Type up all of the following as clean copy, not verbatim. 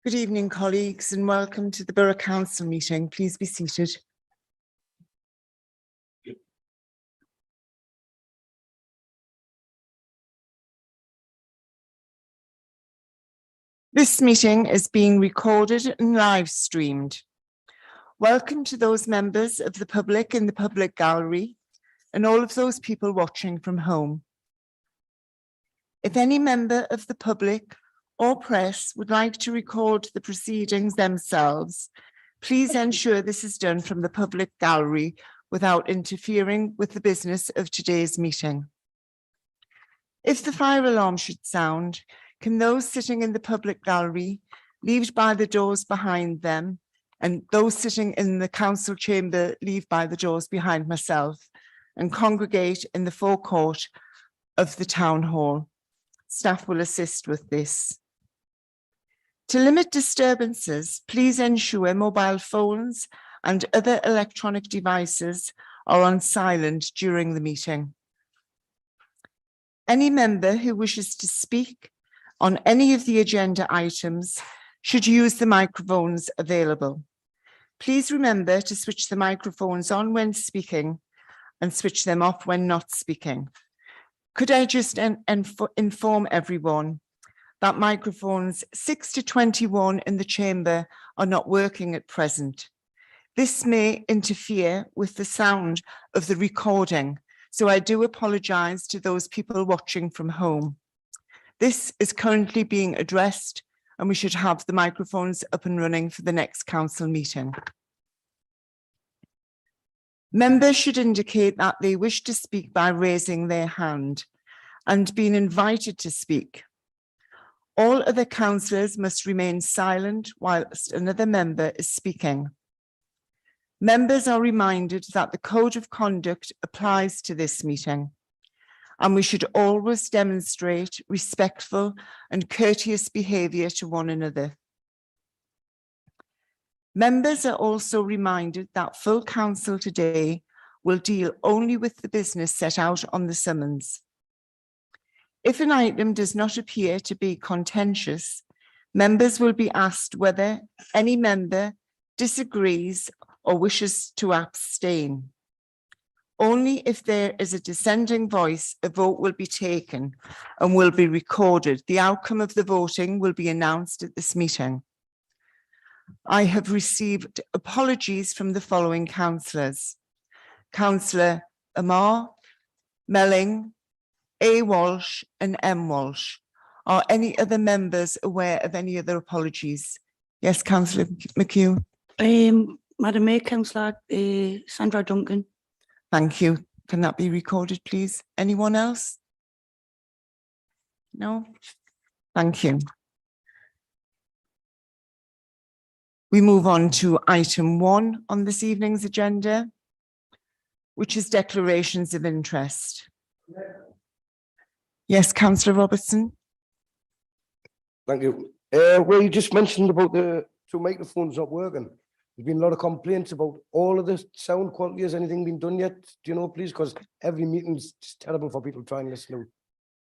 Good evening, colleagues, and welcome to the Borough Council meeting. Please be seated. This meeting is being recorded and live streamed. Welcome to those members of the public in the public gallery and all of those people watching from home. If any member of the public or press would like to record the proceedings themselves, please ensure this is done from the public gallery without interfering with the business of today's meeting. If the fire alarm should sound, can those sitting in the public gallery leave by the doors behind them, and those sitting in the council chamber leave by the doors behind myself and congregate in the forecourt of the town hall. Staff will assist with this. To limit disturbances, please ensure mobile phones and other electronic devices are on silent during the meeting. Any member who wishes to speak on any of the agenda items should use the microphones available. Please remember to switch the microphones on when speaking and switch them off when not speaking. Could I just inform everyone that microphones 6 to 21 in the chamber are not working at present. This may interfere with the sound of the recording, so I do apologise to those people watching from home. This is currently being addressed and we should have the microphones up and running for the next council meeting. Members should indicate that they wish to speak by raising their hand and being invited to speak. All other councillors must remain silent whilst another member is speaking. Members are reminded that the Code of Conduct applies to this meeting, and we should always demonstrate respectful and courteous behaviour to one another. Members are also reminded that full council today will deal only with the business set out on the summons. If an item does not appear to be contentious, members will be asked whether any member disagrees or wishes to abstain. Only if there is a dissenting voice, a vote will be taken and will be recorded. The outcome of the voting will be announced at this meeting. I have received apologies from the following councillors: Councillor Amar, Melling, A. Walsh and M. Walsh. Are any other members aware of any other apologies? Yes, Councillor McHugh. Madam Mayor, Councillor Sandra Duncan. Thank you. Can that be recorded, please? Anyone else? No? Thank you. We move on to item 1 on this evening's agenda, which is declarations of interest. Yes, Councillor Robertson. Thank you. Well, you just mentioned about the 2 microphones not working. There's been a lot of complaints about all of the sound quality. Has anything been done yet? Do you know, please? Because every meeting's just terrible for people trying to listen.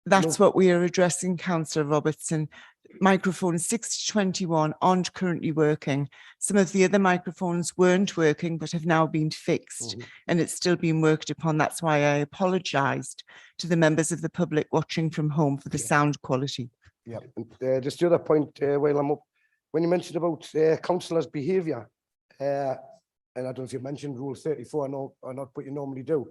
That's what we are addressing, Councillor Robertson. Microphones 6 to 21 aren't currently working. Some of the other microphones weren't working but have now been fixed, and it's still being worked upon. That's why I apologised to the members of the public watching from home for the sound quality. Yeah, and, just the other point while I'm up, when you mentioned about councillors' behaviour, and I don't know if you mentioned Rule 34 or not, but you normally do.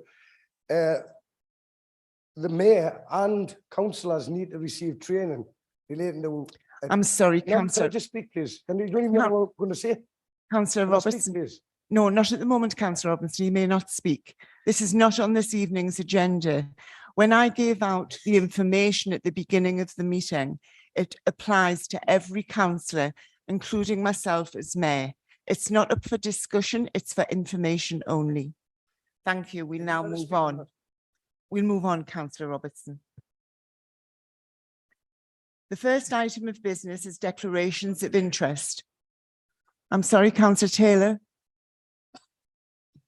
The mayor and councillors need to receive training relating to. I'm sorry, Councillor. Just speak, please. Can you don't even know what I'm going to say? Councillor Robertson. Speak, no, not at the moment, Councillor Robertson. You may not speak. This is not on this evening's agenda. When I gave out the information at the beginning of the meeting, it applies to every councillor, including myself as mayor. It's not up for discussion, it's for information only. Thank you. We'll now move on. We'll move on, Councillor Robertson. The first item of business is declarations of interest. I'm sorry, Councillor Taylor.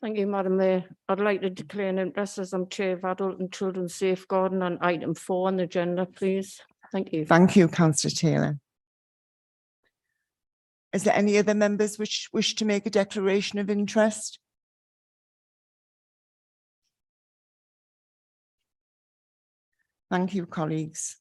Thank you, Madam Mayor. I'd like to declare an interest as I'm Chair of Adult and Children's Safeguarding on item 4 on the agenda, please. Thank you. Thank you, Councillor Taylor. Is there any other members which wish to make a declaration of interest? Thank you, colleagues.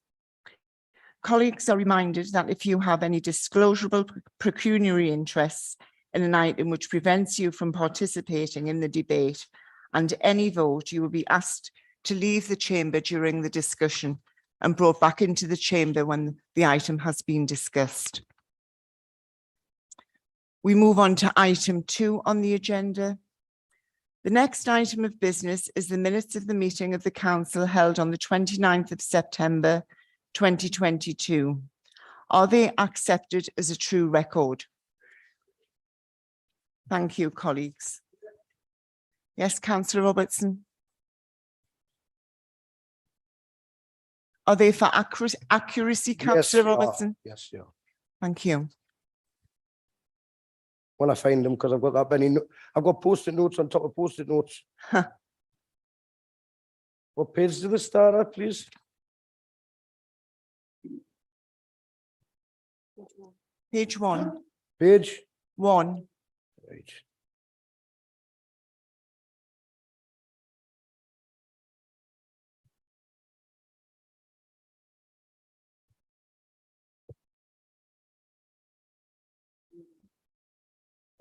Colleagues are reminded that if you have any disclosable pecuniary interests in an item which prevents you from participating in the debate and any vote, you will be asked to leave the chamber during the discussion and brought back into the chamber when the item has been discussed. We move on to item 2 on the agenda. The next item of business is the minutes of the meeting of the council held on the 29th of September 2022. Are they accepted as a true record? Thank you, colleagues. Yes, Councillor Robertson. Are they for accuracy, Councillor Robertson? Yes, yeah. Thank you. When I find them, because I've got that many, I've got post-it notes on top of post-it notes. What page do they start at, please? Page 1. Page 1. Right.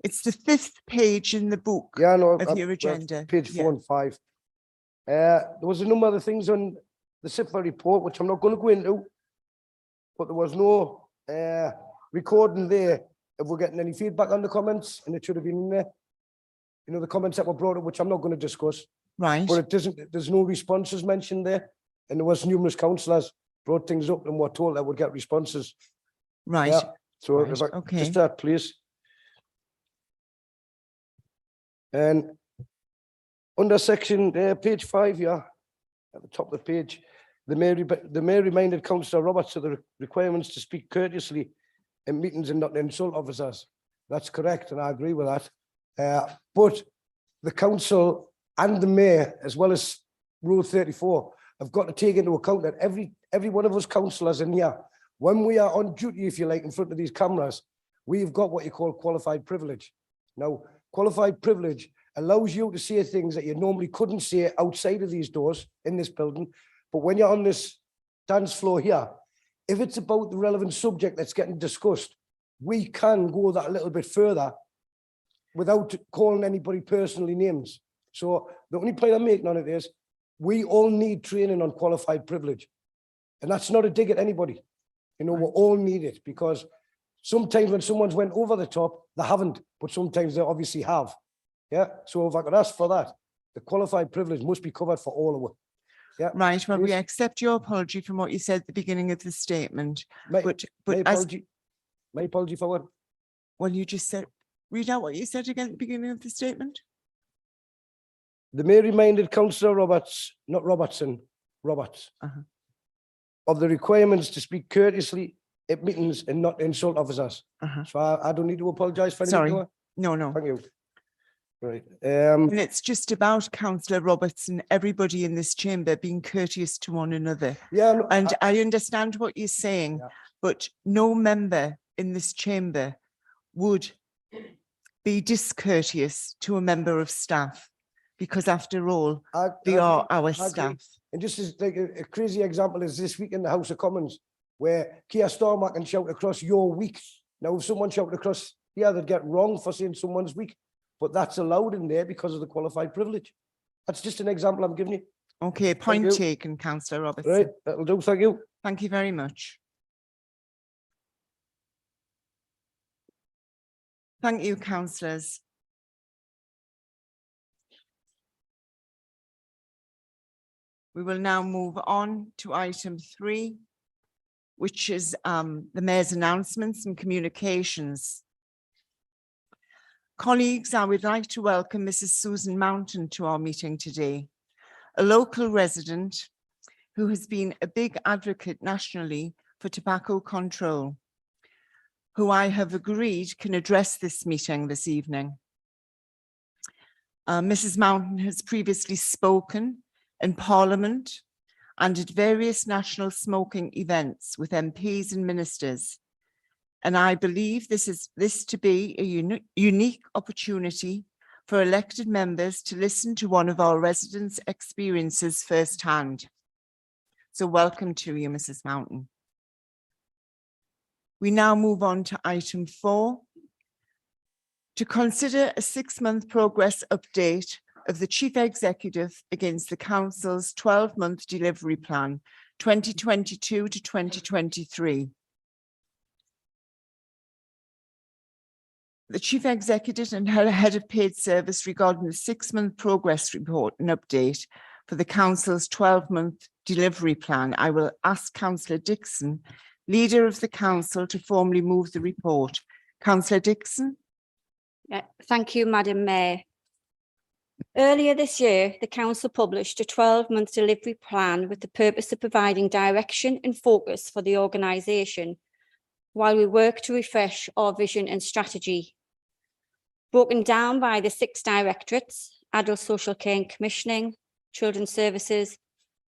It's the 5th page in the book Yeah, no, of your agenda. page 4 and 5. There was a number of things on the SIPA report, which I'm not going to go into, but there was no recording there if we're getting any feedback on the comments, and it should have been in there. You know, the comments that were brought up, which I'm not going to discuss, Right. but it doesn't, there's no responses mentioned there. And there was numerous councillors brought things up and were told that would get responses. Right. Yeah. So Right, if I okay. just that, please. And under section page 5, yeah, at the top of the page, the mayor reminded Councillor Roberts of the requirements to speak courteously in meetings and not insult officers. That's correct, and I agree with that. But the council and the mayor, as well as Rule 34, have got to take into account that every one of us councillors in here, when we are on duty, if you like, in front of these cameras, we've got what you call qualified privilege. Now, qualified privilege allows you to say things that you normally couldn't say outside of these doors in this building. But when you're on this dance floor here, if it's about the relevant subject that's getting discussed, we can go that a little bit further without calling anybody personally names. So the only point I'm making on it is we all need training on qualified privilege. And that's not a dig at anybody. You know, we all need it, because sometimes when someone's went over the top, they haven't, but sometimes they obviously have. Yeah. So if I could ask for that, the qualified privilege must be covered for all of us. Yeah. Right. Well, we Please. accept your apology from what you said at the beginning of the statement. My As apology for what? well, you just said, read out what you said again at the beginning of the statement. The mayor reminded Councillor Roberts, not Robertson, Roberts, of the requirements to speak courteously at meetings and not insult officers. So I don't need to apologise for anything. Sorry. do I? No. Thank you. Right. And it's just about Councillor Roberts and everybody in this chamber being courteous to one another. Yeah. No, And I understand what you're saying, Yeah. but no member in this chamber would be discourteous to a member of staff, because after all, they are our agree. staff. And just as like a crazy example is this week in the House of Commons, where Keir Starmer can shout across your week. Now, if someone shouted across here, they'd get wrong for saying someone's week, but that's allowed in there because of the qualified privilege. That's just an example I'm giving you. Okay, point you. taken, Councillor Robertson. Right, that'll do. Thank you. Thank you very much. Thank you, councillors. We will now move on to item 3, which is the Mayor's announcements and communications. Colleagues, I would like to welcome Mrs. Susan Mountain to our meeting today, a local resident who has been a big advocate nationally for tobacco control, who I have agreed can address this meeting this evening. Mrs. Mountain has previously spoken in Parliament and at various national smoking events with MPs and ministers, And I believe this to be a unique opportunity for elected members to listen to one of our residents' experiences firsthand. So welcome to you, Mrs. Mountain. We now move on to item 4, to consider a 6-month progress update of the Chief Executive against the Council's 12-month delivery plan, 2022 to 2023. The Chief Executive and her Head of Paid Service regarding the 6-month progress report and update for the Council's 12-month delivery plan. I will ask Councillor Dixon, Leader of the Council, to formally move the report. Councillor Dixon. Thank you, Madam Mayor. Earlier this year, the Council published a 12-month delivery plan with the purpose of providing direction and focus for the organisation while we work to refresh our vision and strategy. Broken down by the 6 directorates: Adult Social Care and Commissioning, Children's Services,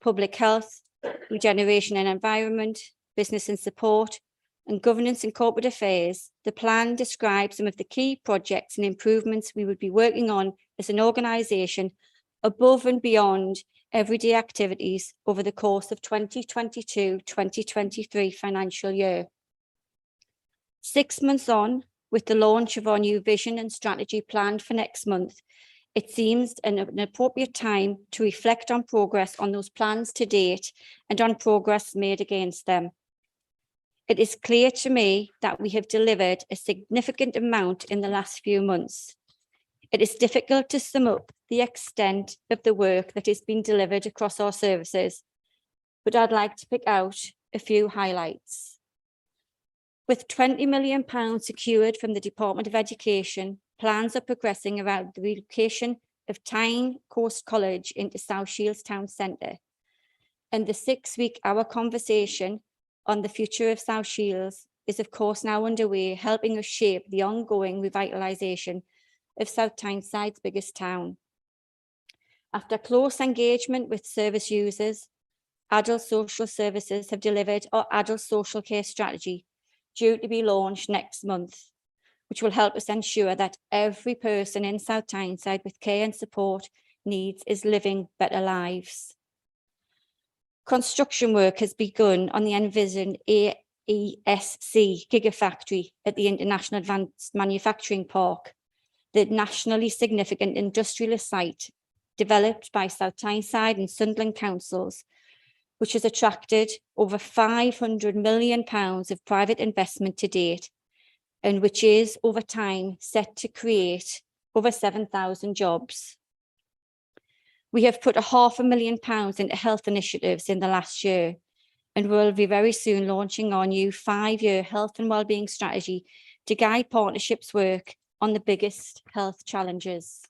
Public Health, Regeneration and Environment, Business and Support, and Governance and Corporate Affairs, the plan describes some of the key projects and improvements we would be working on as an organisation above and beyond everyday activities over the course of 2022-2023 financial year. 6 months on, with the launch of our new vision and strategy planned for next month, it seems an appropriate time to reflect on progress on those plans to date and on progress made against them. It is clear to me that we have delivered a significant amount in the last few months. It is difficult to sum up the extent of the work that has been delivered across our services, but I'd like to pick out a few highlights. With £20 million secured from the Department of Education, plans are progressing around the relocation of Tyne Coast College into South Shields Town Centre, and the 6-week hour conversation on the future of South Shields is of course now underway, helping us shape the ongoing revitalisation of South Tynesyde's biggest town. After close engagement with service users, Adult Social Services have delivered our Adult Social Care strategy, due to be launched next month, which will help us ensure that every person in South Tyneside with care and support needs is living better lives. Construction work has begun on the envisioned AESC Gigafactory at the International Advanced Manufacturing Park, the nationally significant industrial site developed by South Tyneside and Sunderland councils, which has attracted over £500 million of private investment to date, and which is over time set to create over 7,000 jobs. We have put £500,000 into health initiatives in the last year, and will be very soon launching our new 5-year health and wellbeing strategy to guide partnerships work on the biggest health challenges.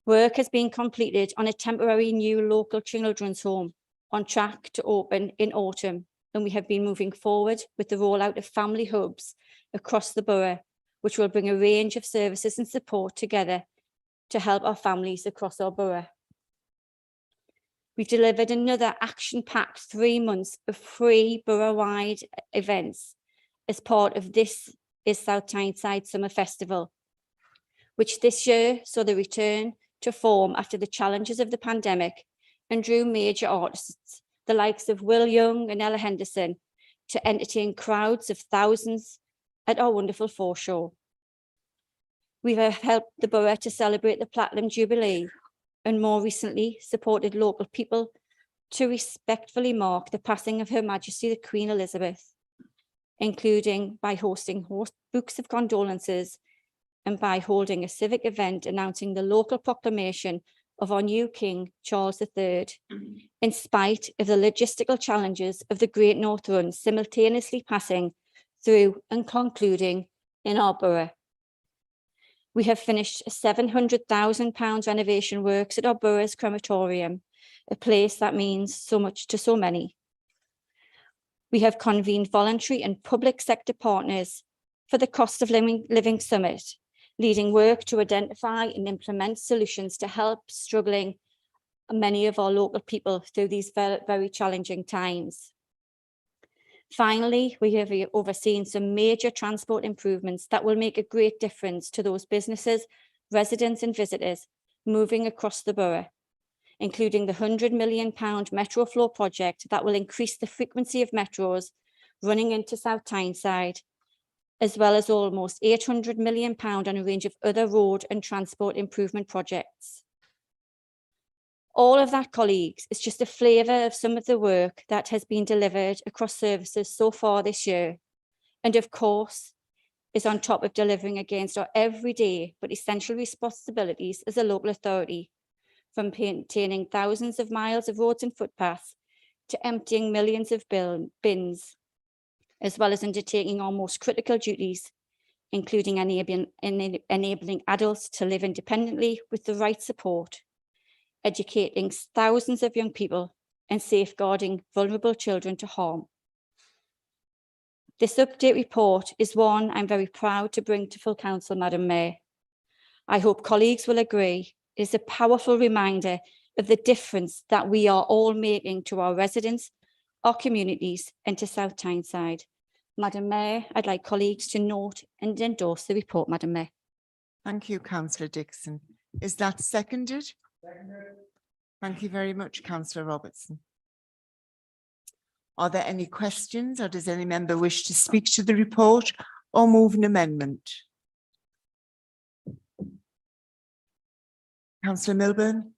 Work has been completed on a temporary new local children's home on track to open in autumn, and we have been moving forward with the rollout of family hubs across the borough, which will bring a range of services and support together to help our families across our borough. We've delivered another action-packed 3 months of free borough-wide events as part of This is South Tyneside Summer Festival, which this year saw the return to form after the challenges of the pandemic and drew major artists, the likes of Will Young and Ella Henderson, to entertain crowds of thousands at our wonderful foreshow. We have helped the borough to celebrate the Platinum Jubilee, and more recently supported local people to respectfully mark the passing of Her Majesty the Queen Elizabeth, including by hosting books of condolences and by holding a civic event announcing the local proclamation of our new King, Charles III, in spite of the logistical challenges of the Great North Run simultaneously passing through and concluding in our borough. We have finished £700,000 renovation works at our borough's crematorium, a place that means so much to so many. We have convened voluntary and public sector partners for the Cost of Living Summit, leading work to identify and implement solutions to help struggling many of our local people through these very challenging times. Finally, we have overseen some major transport improvements that will make a great difference to those businesses, residents and visitors moving across the borough, including the £100 million Metro Flow project that will increase the frequency of metros running into South Tyneside, as well as almost £800 million on a range of other road and transport improvement projects. All of that, colleagues, is just a flavour of some of the work that has been delivered across services so far this year, and of course, is on top of delivering against our everyday but essential responsibilities as a local authority, from maintaining thousands of miles of roads and footpaths to emptying millions of bins, as well as undertaking our most critical duties, including enabling adults to live independently with the right support, educating thousands of young people, and safeguarding vulnerable children to harm. This update report is one I'm very proud to bring to full council, Madam Mayor. I hope colleagues will agree it is a powerful reminder of the difference that we are all making to our residents, our communities, and to South Tyneside. Madam Mayor, I'd like colleagues to note and endorse the report, Madam Mayor. Thank you, Councillor Dixon. Is that seconded? Thank you very much, Councillor Robertson. Are there any questions, or does any member wish to speak to the report or move an amendment? Councillor Milburn.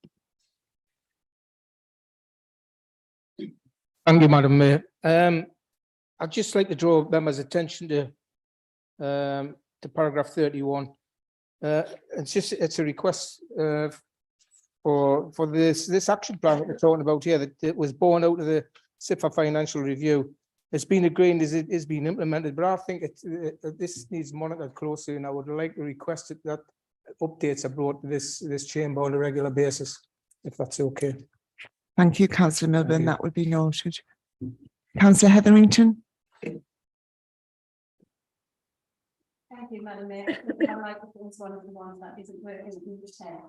Thank you, Madam Mayor. I'd just like to draw members' attention to paragraph 31. It's a request for this action plan that we're talking about here, that it was born out of the SIFA financial review. It's been agreed as it is being implemented, but I think this needs monitored closely, and I would like to request that updates are brought to this chamber on a regular basis, if that's okay. Thank you, Councillor Milburn. That would be noted. Councillor Hetherington. Thank you, Madam Mayor. I think my microphone is one of the ones that isn't working in the chair.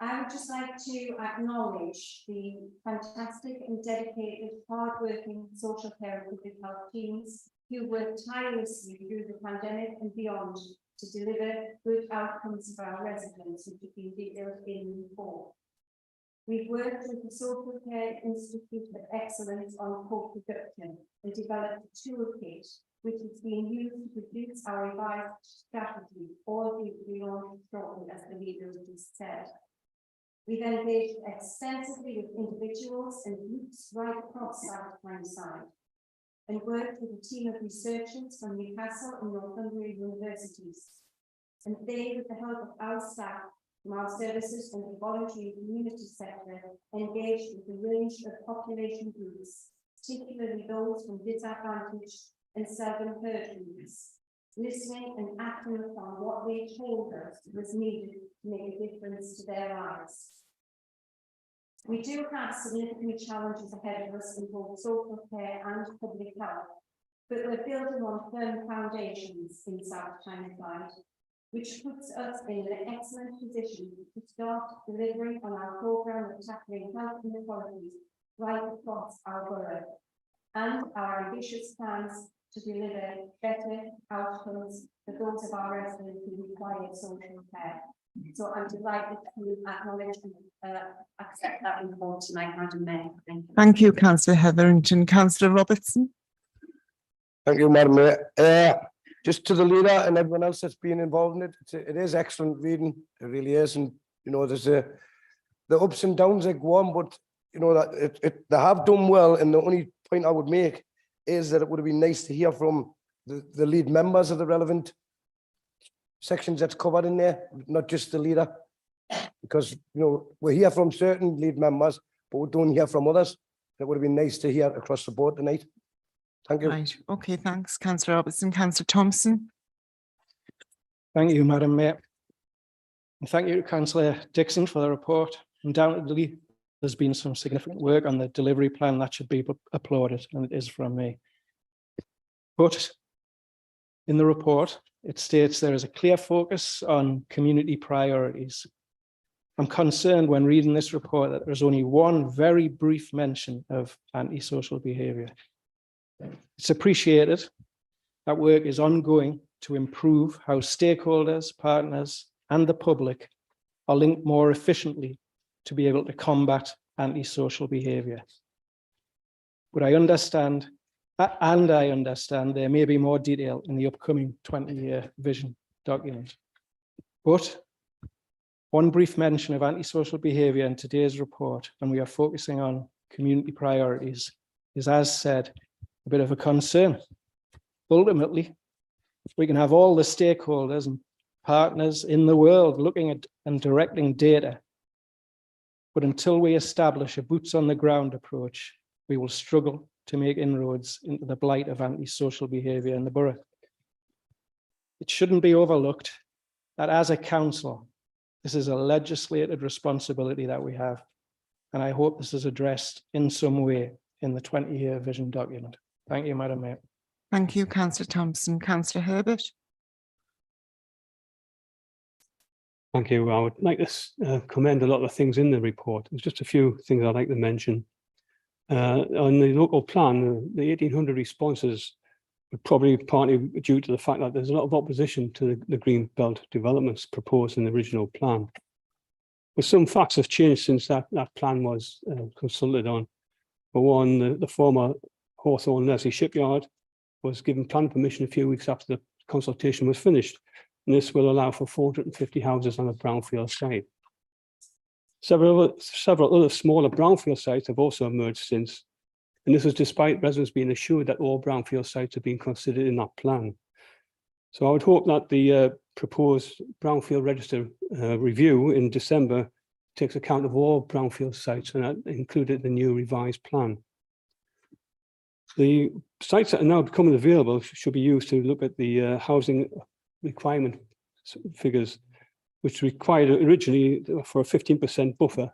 I would just like to acknowledge the fantastic and dedicated, hard-working social care and public health teams who worked tirelessly through the pandemic and beyond to deliver good outcomes for our residents, which have been detailed in the report. We've worked with the Social Care Institute of Excellence on co-production and developed a toolkit which is being used to produce our revised strategy, all of which we launched shortly, as the leader just said. We've engaged extensively with individuals and groups right across South Tyneside and worked with a team of researchers from Newcastle and Northumbria universities. And they, with the help of our staff from our services and the voluntary community sector, engaged with a range of population groups, particularly those from disadvantaged and seldom heard groups, listening and acting upon what they told us was needed to make a difference to their lives. We do have significant challenges ahead of us in both social care and public health, but we're building on firm foundations in South Tyneside, which puts us in an excellent position to start delivering on our programme of tackling health inequalities right across our borough, and our ambitious plans to deliver better outcomes for those of our residents who require social care. So I'm delighted to acknowledge and accept that report tonight, Madam Mayor. Thank you. Thank you, Councillor Hetherington. Councillor Robertson. Thank you, Madam Mayor. Just to the leader and everyone else that's been involved in it, it is excellent reading. It really is, and you know, there's the ups and downs that go on, but you know that they have done well. And the only point I would make is that it would have been nice to hear from the lead members of the relevant sections that's covered in there, not just the leader, because you know we hear from certain lead members, but we don't hear from others. It would have been nice to hear across the board tonight. Thank you. Right. Okay, thanks, Councillor Robertson. Councillor Thompson. Thank you, Madam Mayor. And thank you to Councillor Dixon for the report. Undoubtedly, there's been some significant work on the delivery plan that should be applauded, and it is from me. But in the report, it states there is a clear focus on community priorities. I'm concerned when reading this report that there's only one very brief mention of antisocial behaviour. It's appreciated that work is ongoing to improve how stakeholders, partners, and the public are linked more efficiently to be able to combat antisocial behaviour. But I understand there may be more detail in the upcoming 20-year vision document. But one brief mention of antisocial behaviour in today's report, and we are focusing on community priorities, is, as said, a bit of a concern. Ultimately, we can have all the stakeholders and partners in the world looking at and directing data, but until we establish a boots on the ground approach, we will struggle to make inroads into the blight of antisocial behaviour in the borough. It shouldn't be overlooked that as a council, this is a legislated responsibility that we have, and I hope this is addressed in some way in the 20-year vision document. Thank you, Madam Mayor. Thank you, Councillor Thompson. Councillor Herbert. Thank you. I would like to commend a lot of things in the report. There's just a few things I'd like to mention. On the local plan, the 1,800 responses were probably partly due to the fact that there's a lot of opposition to the green belt developments proposed in the original plan. But some facts have changed since that plan was consulted on. For one, the former Hawthorne Leslie shipyard was given planning permission a few weeks after the consultation was finished. And this will allow for 450 houses on a brownfield site. Several other smaller brownfield sites have also emerged since, and this was despite residents being assured that all brownfield sites are being considered in that plan. So I would hope that the proposed brownfield register review in December takes account of all brownfield sites, and that included the new revised plan. The sites that are now becoming available should be used to look at the housing requirement figures, which required originally for a 15% buffer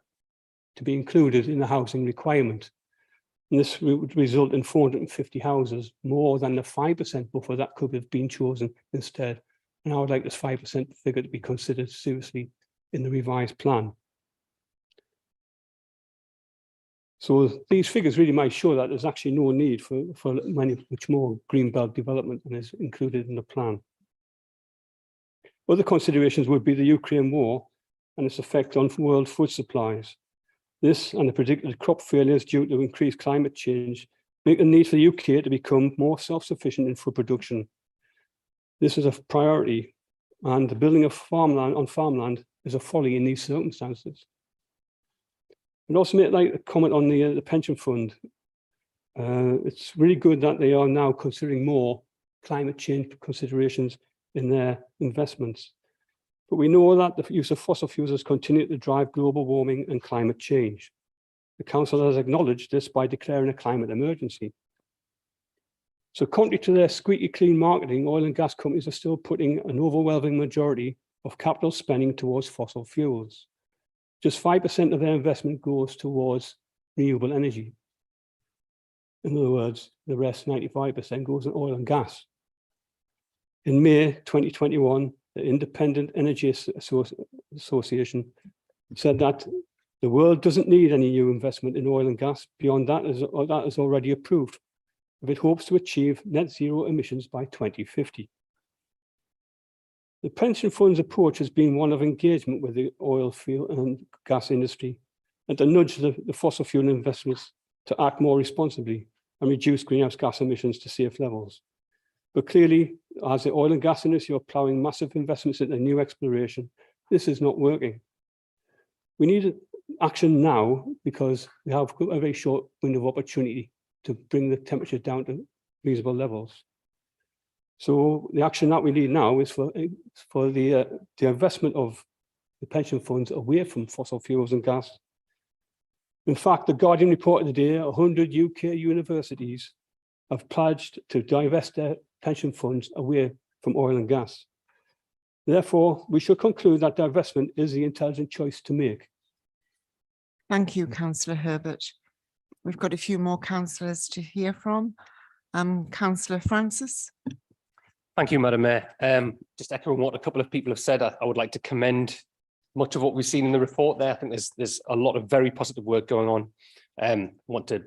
to be included in the housing requirement. And this would result in 450 houses, more than the 5% buffer that could have been chosen instead. And I would like this 5% figure to be considered seriously in the revised plan. So these figures really might show that there's actually no need for much more greenbelt development than is included in the plan. Other considerations would be the Ukraine war and its effect on world food supplies. This and the predicted crop failures due to increased climate change make the need for the UK to become more self-sufficient in food production. This is a priority, and the building of farmland is a folly in these circumstances. I'd also like a comment on the pension fund. It's really good that they are now considering more climate change considerations in their investments. But we know that the use of fossil fuels has continued to drive global warming and climate change. The Council has acknowledged this by declaring a climate emergency. So contrary to their squeaky clean marketing, oil and gas companies are still putting an overwhelming majority of capital spending towards fossil fuels. Just 5% of their investment goes towards renewable energy. In other words, the rest, 95%, goes in oil and gas. In May 2021, the Independent Energy Association said that the world doesn't need any new investment in oil and gas beyond that is already approved, if it hopes to achieve net zero emissions by 2050. The pension fund's approach has been one of engagement with the oil field and gas industry, and to nudge the fossil fuel investments to act more responsibly and reduce greenhouse gas emissions to safe levels. But clearly, as the oil and gas industry are ploughing massive investments into new exploration, this is not working. We need action now because we have a very short window of opportunity to bring the temperature down to reasonable levels. So the action that we need now is for the investment of the pension funds away from fossil fuels and gas. In fact, the Guardian reported today 100 UK universities have pledged to divest their pension funds away from oil and gas. Therefore, we should conclude that divestment is the intelligent choice to make. Thank you, Councillor Herbert. We've got a few more councillors to hear from. Councillor Francis. Thank you, Madam Mayor. Just echoing what a couple of people have said, I would like to commend much of what we've seen in the report there. I think there's a lot of very positive work going on. I want to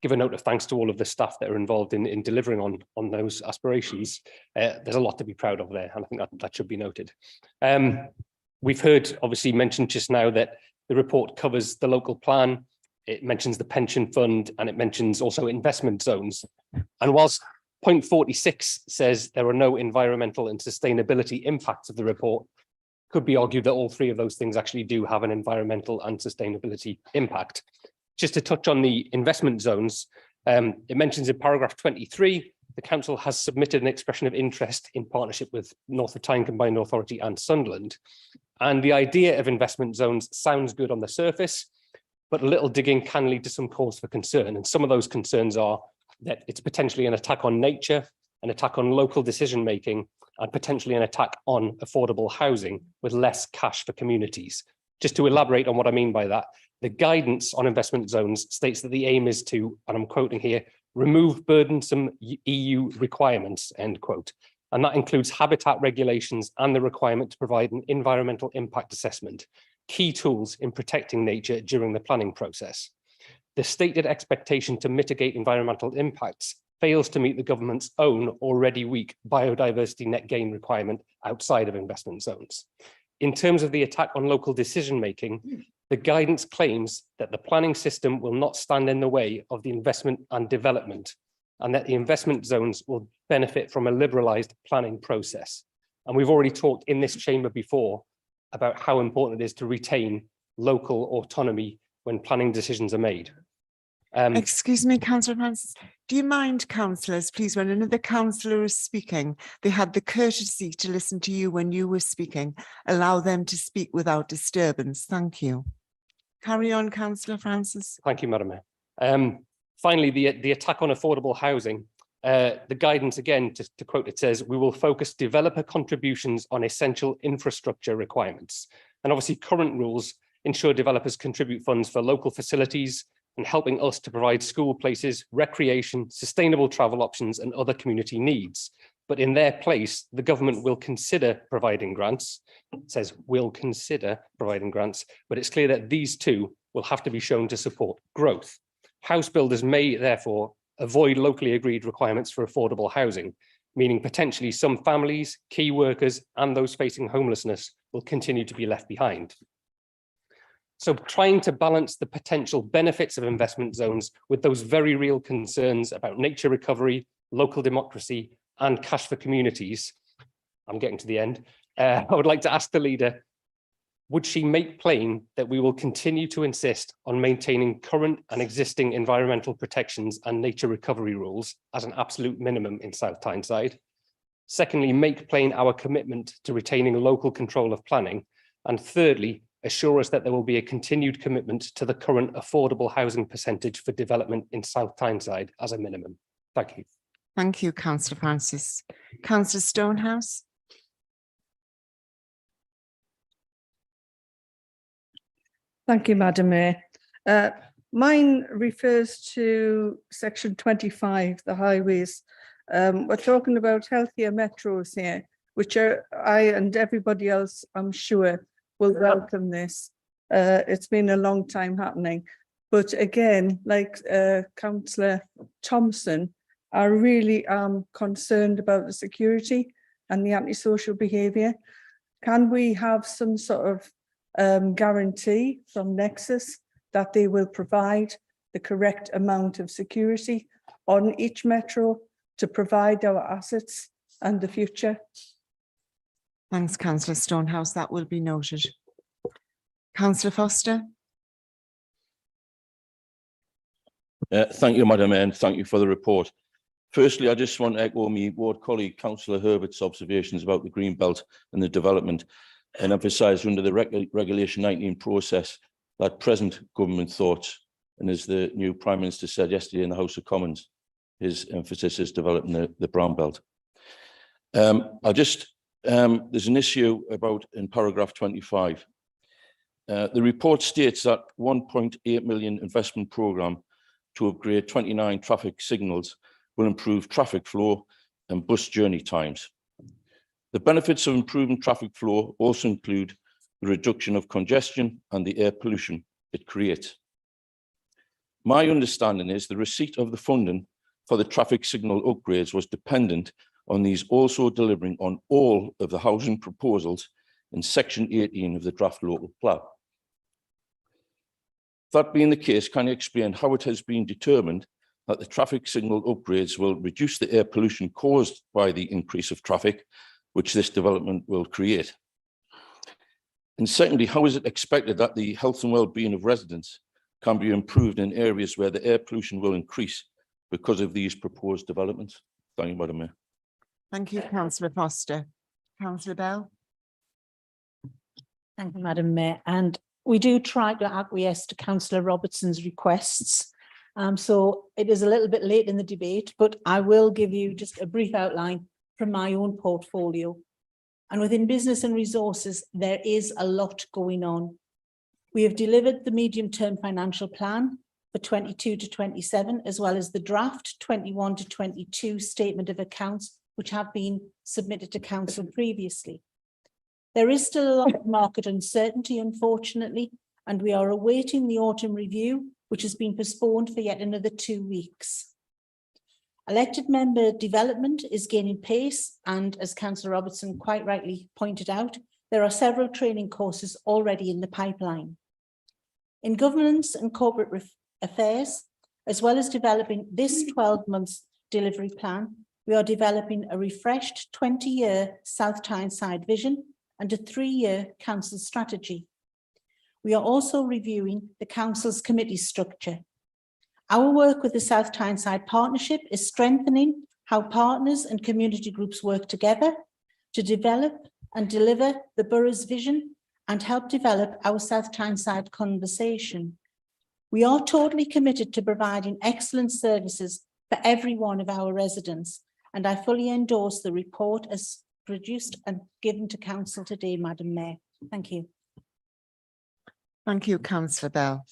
give a note of thanks to all of the staff that are involved in delivering on those aspirations. There's a lot to be proud of there, and I think that should be noted. We've heard, obviously, mentioned just now that the report covers the local plan, it mentions the pension fund, and it mentions also investment zones. And whilst point 46 says there are no environmental and sustainability impacts of the report, could be argued that all three of those things actually do have an environmental and sustainability impact. Just to touch on the investment zones, it mentions in paragraph 23, the council has submitted an expression of interest in partnership with North of Tyne Combined Authority and Sunderland. And the idea of investment zones sounds good on the surface, but a little digging can lead to some cause for concern. And some of those concerns are that it's potentially an attack on nature, an attack on local decision-making, and potentially an attack on affordable housing with less cash for communities. Just to elaborate on what I mean by that, the guidance on investment zones states that the aim is to, and I'm quoting here, remove burdensome EU requirements, end quote. And that includes habitat regulations and the requirement to provide an environmental impact assessment, key tools in protecting nature during the planning process. The stated expectation to mitigate environmental impacts fails to meet the government's own already weak biodiversity net gain requirement outside of investment zones. In terms of the attack on local decision-making, the guidance claims that the planning system will not stand in the way of the investment and development, and that the investment zones will benefit from a liberalised planning process. And we've already talked in this chamber before about how important it is to retain local autonomy when planning decisions are made. Excuse me, Councillor Francis, do you mind, councillors, please, when another councillor is speaking, they had the courtesy to listen to you when you were speaking, allow them to speak without disturbance. Thank you. Carry on, Councillor Francis. Thank you, Madam Mayor. Finally, the attack on affordable housing. The guidance, again, to quote, it says, we will focus developer contributions on essential infrastructure requirements. And obviously current rules ensure developers contribute funds for local facilities and helping us to provide school places, recreation, sustainable travel options and other community needs. But in their place, the government will consider providing grants. It says will consider providing grants, but it's clear that these two will have to be shown to support growth. House builders may therefore avoid locally agreed requirements for affordable housing, meaning potentially some families, key workers, and those facing homelessness will continue to be left behind. So trying to balance the potential benefits of investment zones with those very real concerns about nature recovery, local democracy, and cash for communities, I'm getting to the end. I would like to ask the leader, would she make plain that we will continue to insist on maintaining current and existing environmental protections and nature recovery rules as an absolute minimum in South Tyneside? Secondly, make plain our commitment to retaining local control of planning. And thirdly, assure us that there will be a continued commitment to the current affordable housing percentage for development in South Tyneside as a minimum. Thank you. Thank you, Councillor Francis. Councillor Stonehouse. Thank you, Madam Mayor. Mine refers to section 25, the highways. We're talking about healthier metros here, which I and everybody else, I'm sure, will welcome this. It's been a long time happening. But again, like Councillor Thompson, I really am concerned about the security and the antisocial behaviour. Can we have some sort of guarantee from Nexus that they will provide the correct amount of security on each metro to provide our assets and the future? Thanks, Councillor Stonehouse. That will be noted. Councillor Foster. Thank you, Madam Mayor, and thank you for the report. Firstly, I just want to echo my ward colleague, Councillor Herbert's observations about the green belt and the development, and emphasise under the Regulation 19 process that present government thoughts, and as the new Prime Minister said yesterday in the House of Commons, his emphasis is developing the brown belt. There's an issue about in paragraph 25. The report states that 1.8 million investment programme to upgrade 29 traffic signals will improve traffic flow and bus journey times. The benefits of improving traffic flow also include the reduction of congestion and the air pollution it creates. My understanding is the receipt of the funding for the traffic signal upgrades was dependent on these also delivering on all of the housing proposals in section 18 of the draft local plan. That being the case, can you explain how it has been determined that the traffic signal upgrades will reduce the air pollution caused by the increase of traffic, which this development will create? And secondly, how is it expected that the health and well-being of residents can be improved in areas where the air pollution will increase because of these proposed developments? Thank you, Madam Mayor. Thank you, councillor Foster. Councillor Bell. Thank you, Madam Mayor. And we do try to acquiesce to Councillor Robertson's requests. So it is a little bit late in the debate, but I will give you just a brief outline from my own portfolio. And within business and resources, there is a lot going on. We have delivered the medium-term financial plan for 22 to 27, as well as the draft 21 to 22 statement of accounts, which have been submitted to council previously. There is still a lot of market uncertainty, unfortunately, and we are awaiting the autumn review, which has been postponed for yet another 2 weeks. Elected member development is gaining pace, and as Councillor Robertson quite rightly pointed out, there are several training courses already in the pipeline. In governance and corporate affairs, as well as developing this 12-month delivery plan, we are developing a refreshed 20-year South Tyneside vision and a 3-year council strategy. We are also reviewing the council's committee structure. Our work with the South Tyneside Partnership is strengthening how partners and community groups work together to develop and deliver the borough's vision and help develop our South Tyneside conversation. We are totally committed to providing excellent services for every one of our residents, and I fully endorse the report as produced and given to council today, Madam Mayor. Thank you. Thank you, councillor Bell.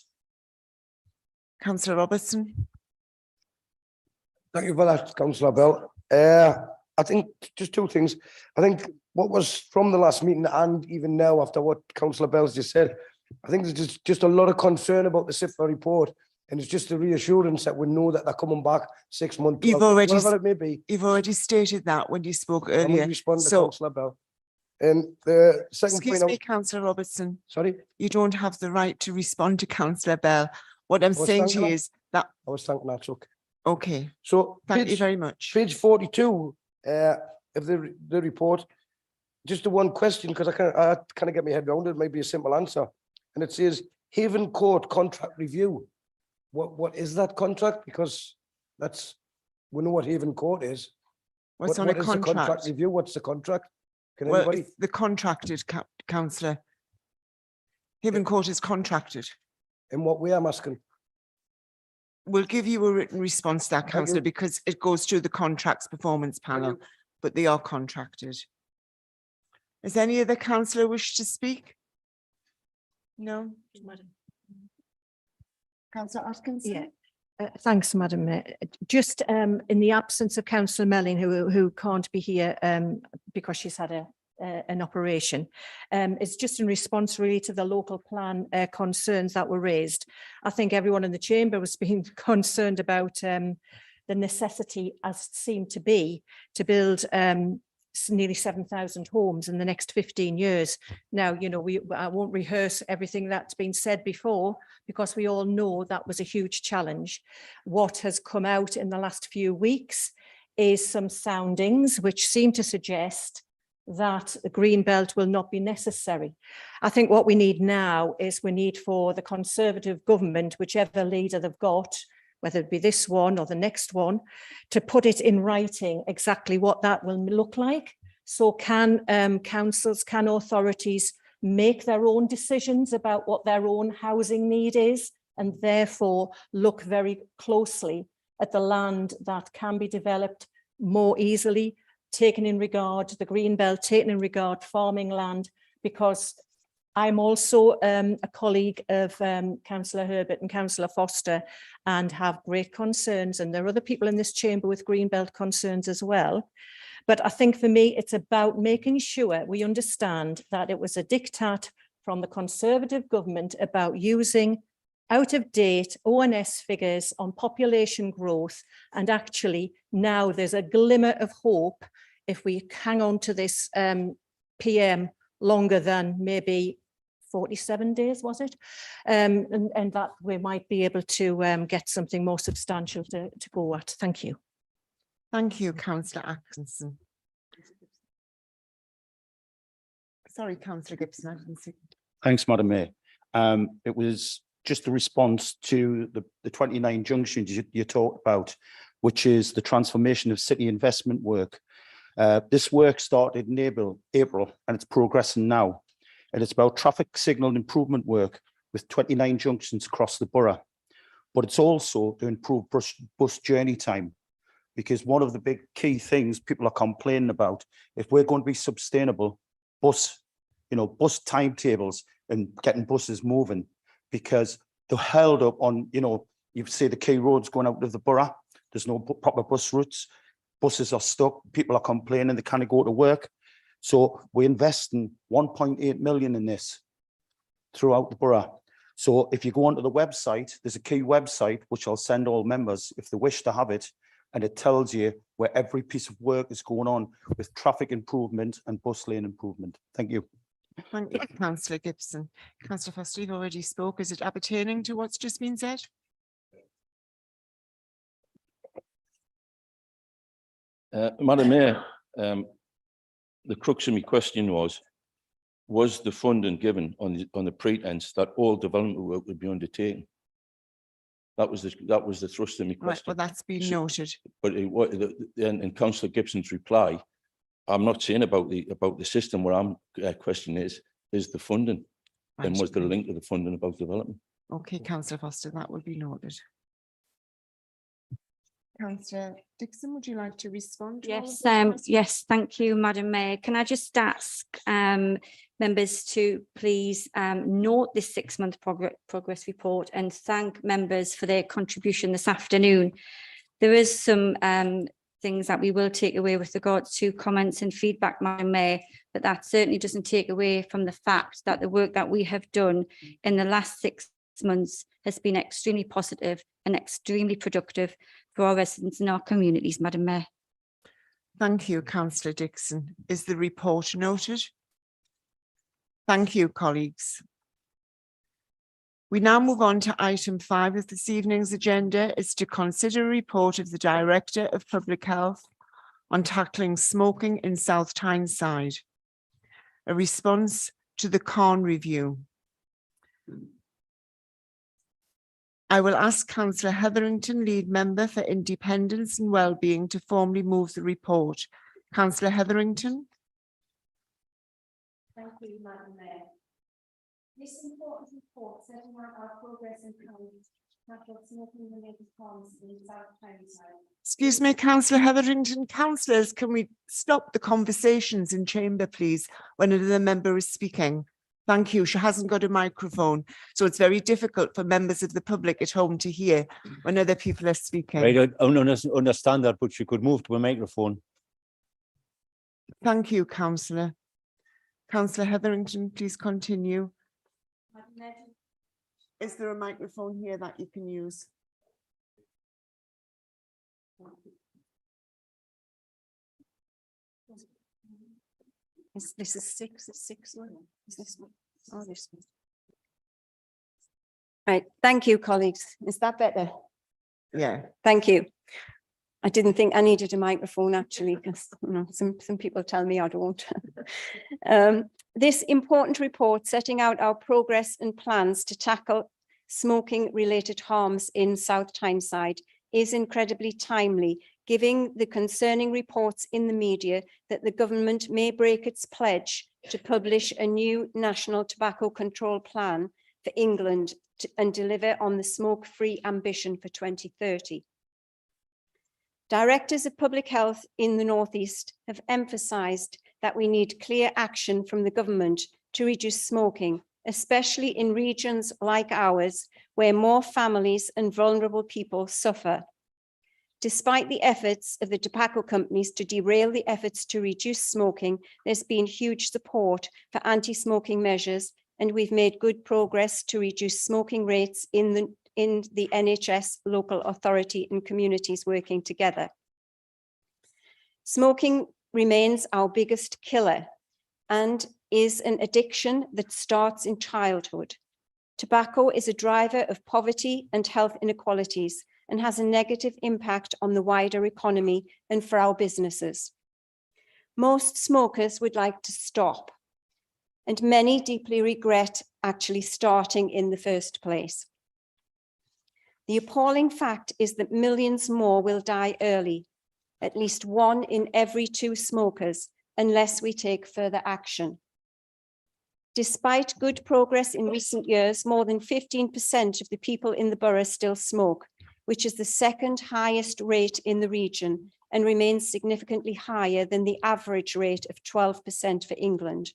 Councillor Robertson. Thank you for that, councillor Bell. I think just two things. I think what was from the last meeting and even now after what councillor Bell's just said, I think there's just a lot of concern about the SIFA report, and it's just a reassurance that we know that they're coming back 6 months, whatever it may be. You've already stated that when you spoke earlier. Respond to So, councillor Bell. And the second excuse point, me, councillor Robertson, sorry, you don't have the right to respond to councillor Bell. What I'm saying to you is that, I was thinking that's okay. okay, So thank you very much. page 42 of the report, just the one question, because I kind of get my head around it, it might be a simple answer. And it says Haven Court contract review. What is that contract? Because we know what Haven Court is. What's on What a is the contract contract? review? What's the contract? Can Well, anybody? it's the contracted councillor. Haven Court is contracted. In what way, I'm asking? We'll give you a written response to that, Thank councillor, you. because it goes through the contracts performance panel, but they are contracted. Does any other councillor wish to speak? No? Councillor Atkinson? Yeah. Thanks, Madam Mayor. Just in the absence of Councillor Melling, who can't be here because she's had an operation, it's just in response really to the local plan concerns that were raised. I think everyone in the chamber was being concerned about the necessity, as it seemed to be, to build nearly 7,000 homes in the next 15 years. Now, you know, I won't rehearse everything that's been said before, because we all know that was a huge challenge. What has come out in the last few weeks is some soundings which seem to suggest that the green belt will not be necessary. I think what we need now is we need for the Conservative government, whichever leader they've got, whether it be this one or the next one, to put it in writing exactly what that will look like. So can councils, can authorities make their own decisions about what their own housing need is, and therefore look very closely at the land that can be developed more easily, taken in regard the green belt, taken in regard farming land, because I'm also a colleague of Councillor Herbert and Councillor Foster, and have great concerns, and there are other people in this chamber with greenbelt concerns as well. But I think for me, it's about making sure we understand that it was a diktat from the Conservative government about using out of date ONS figures on population growth, and actually now there's a glimmer of hope if we hang on to this PM longer than maybe 47 days, was it? And that we might be able to get something more substantial to go at. Thank you. Thank you, Councillor Atkinson. Sorry, Councillor Gibson, I didn't see. Thanks, Madam Mayor. It was just a response to the 29 junctions you talked about, which is the transformation of city investment work. This work started in April and it's progressing now. And it's about traffic signal improvement work with 29 junctions across the borough. But it's also to improve bus journey time, because one of the big key things people are complaining about, if we're going to be sustainable, bus timetables and getting buses moving, because they're held up on, you see the key roads going out of the borough, there's no proper bus routes, buses are stuck, people are complaining they can't go to work. So we're investing 1.8 million in this throughout the borough. So if you go onto the website, there's a key website, which I'll send all members if they wish to have it, and it tells you where every piece of work is going on with traffic improvement and bus lane improvement. Thank you. Thank you, Councillor Gibson. Councillor Foster, you've already spoke. Is it appertaining to what's just been said? Madam Mayor, the crux of my question was the funding given on the pretense that all development work would be undertaken? That was the thrust of my question. Right, well, that's been noted. But in Councillor Gibson's reply, I'm not saying about the system. Where I'm questioning is the funding, Right, and was the link to the funding about development? Okay, Councillor Foster, that will be noted. Councillor Dixon, would you like to respond? To all of Yes, those questions? yes, thank you, Madam Mayor. Can I just ask members to please note this 6-month progress report and thank members for their contribution this afternoon. There is some things that we will take away with regards to comments and feedback, Madam Mayor, but that certainly doesn't take away from the fact that the work that we have done in the last 6 months has been extremely positive and extremely productive for our residents and our communities, Madam Mayor. Thank you, Councillor Dixon. Is the report noted? Thank you, colleagues. We now move on to item 5 of this evening's agenda, is to consider a report of the Director of Public Health on tackling smoking in South Tyneside, a response to the Cairn review. I will ask Councillor Hetherington, lead member for Independence and Wellbeing, to formally move the report. Councillor Hetherington. Thank you, Madam Mayor. This important report setting out our progress and plans to tackle smoking related harms in South Tyneside. Excuse me, Councillor Hetherington. Councillors, can we stop the conversations in chamber, please, when another member is speaking? Thank you. She hasn't got a microphone, so it's very difficult for members of the public at home to hear when other people are speaking. I don't understand that, but she could move to a microphone. Thank you, Councillor. Councillor Hetherington, please continue. Is there a microphone here that you can use? This is 6, it's 6 one. Is this one? Oh, this one. Right, thank you, colleagues. Is that better? Yeah. Thank you. I didn't think I needed a microphone actually, because some people tell me I don't. This important report setting out our progress and plans to tackle smoking related harms in South Tyneside is incredibly timely, giving the concerning reports in the media that the government may break its pledge to publish a new national tobacco control plan for England and deliver on the smoke-free ambition for 2030. Directors of Public Health in the North East have emphasised that we need clear action from the government to reduce smoking, especially in regions like ours, where more families and vulnerable people suffer. Despite the efforts of the tobacco companies to derail the efforts to reduce smoking, there's been huge support for anti-smoking measures and we've made good progress to reduce smoking rates in the NHS, local authority and communities working together. Smoking remains our biggest killer and is an addiction that starts in childhood. Tobacco is a driver of poverty and health inequalities and has a negative impact on the wider economy and for our businesses. Most smokers would like to stop, and many deeply regret actually starting in the first place. The appalling fact is that millions more will die early, at least 1 in every 2 smokers, unless we take further action. Despite good progress in recent years, more than 15% of the people in the borough still smoke, which is the second highest rate in the region and remains significantly higher than the average rate of 12% for England.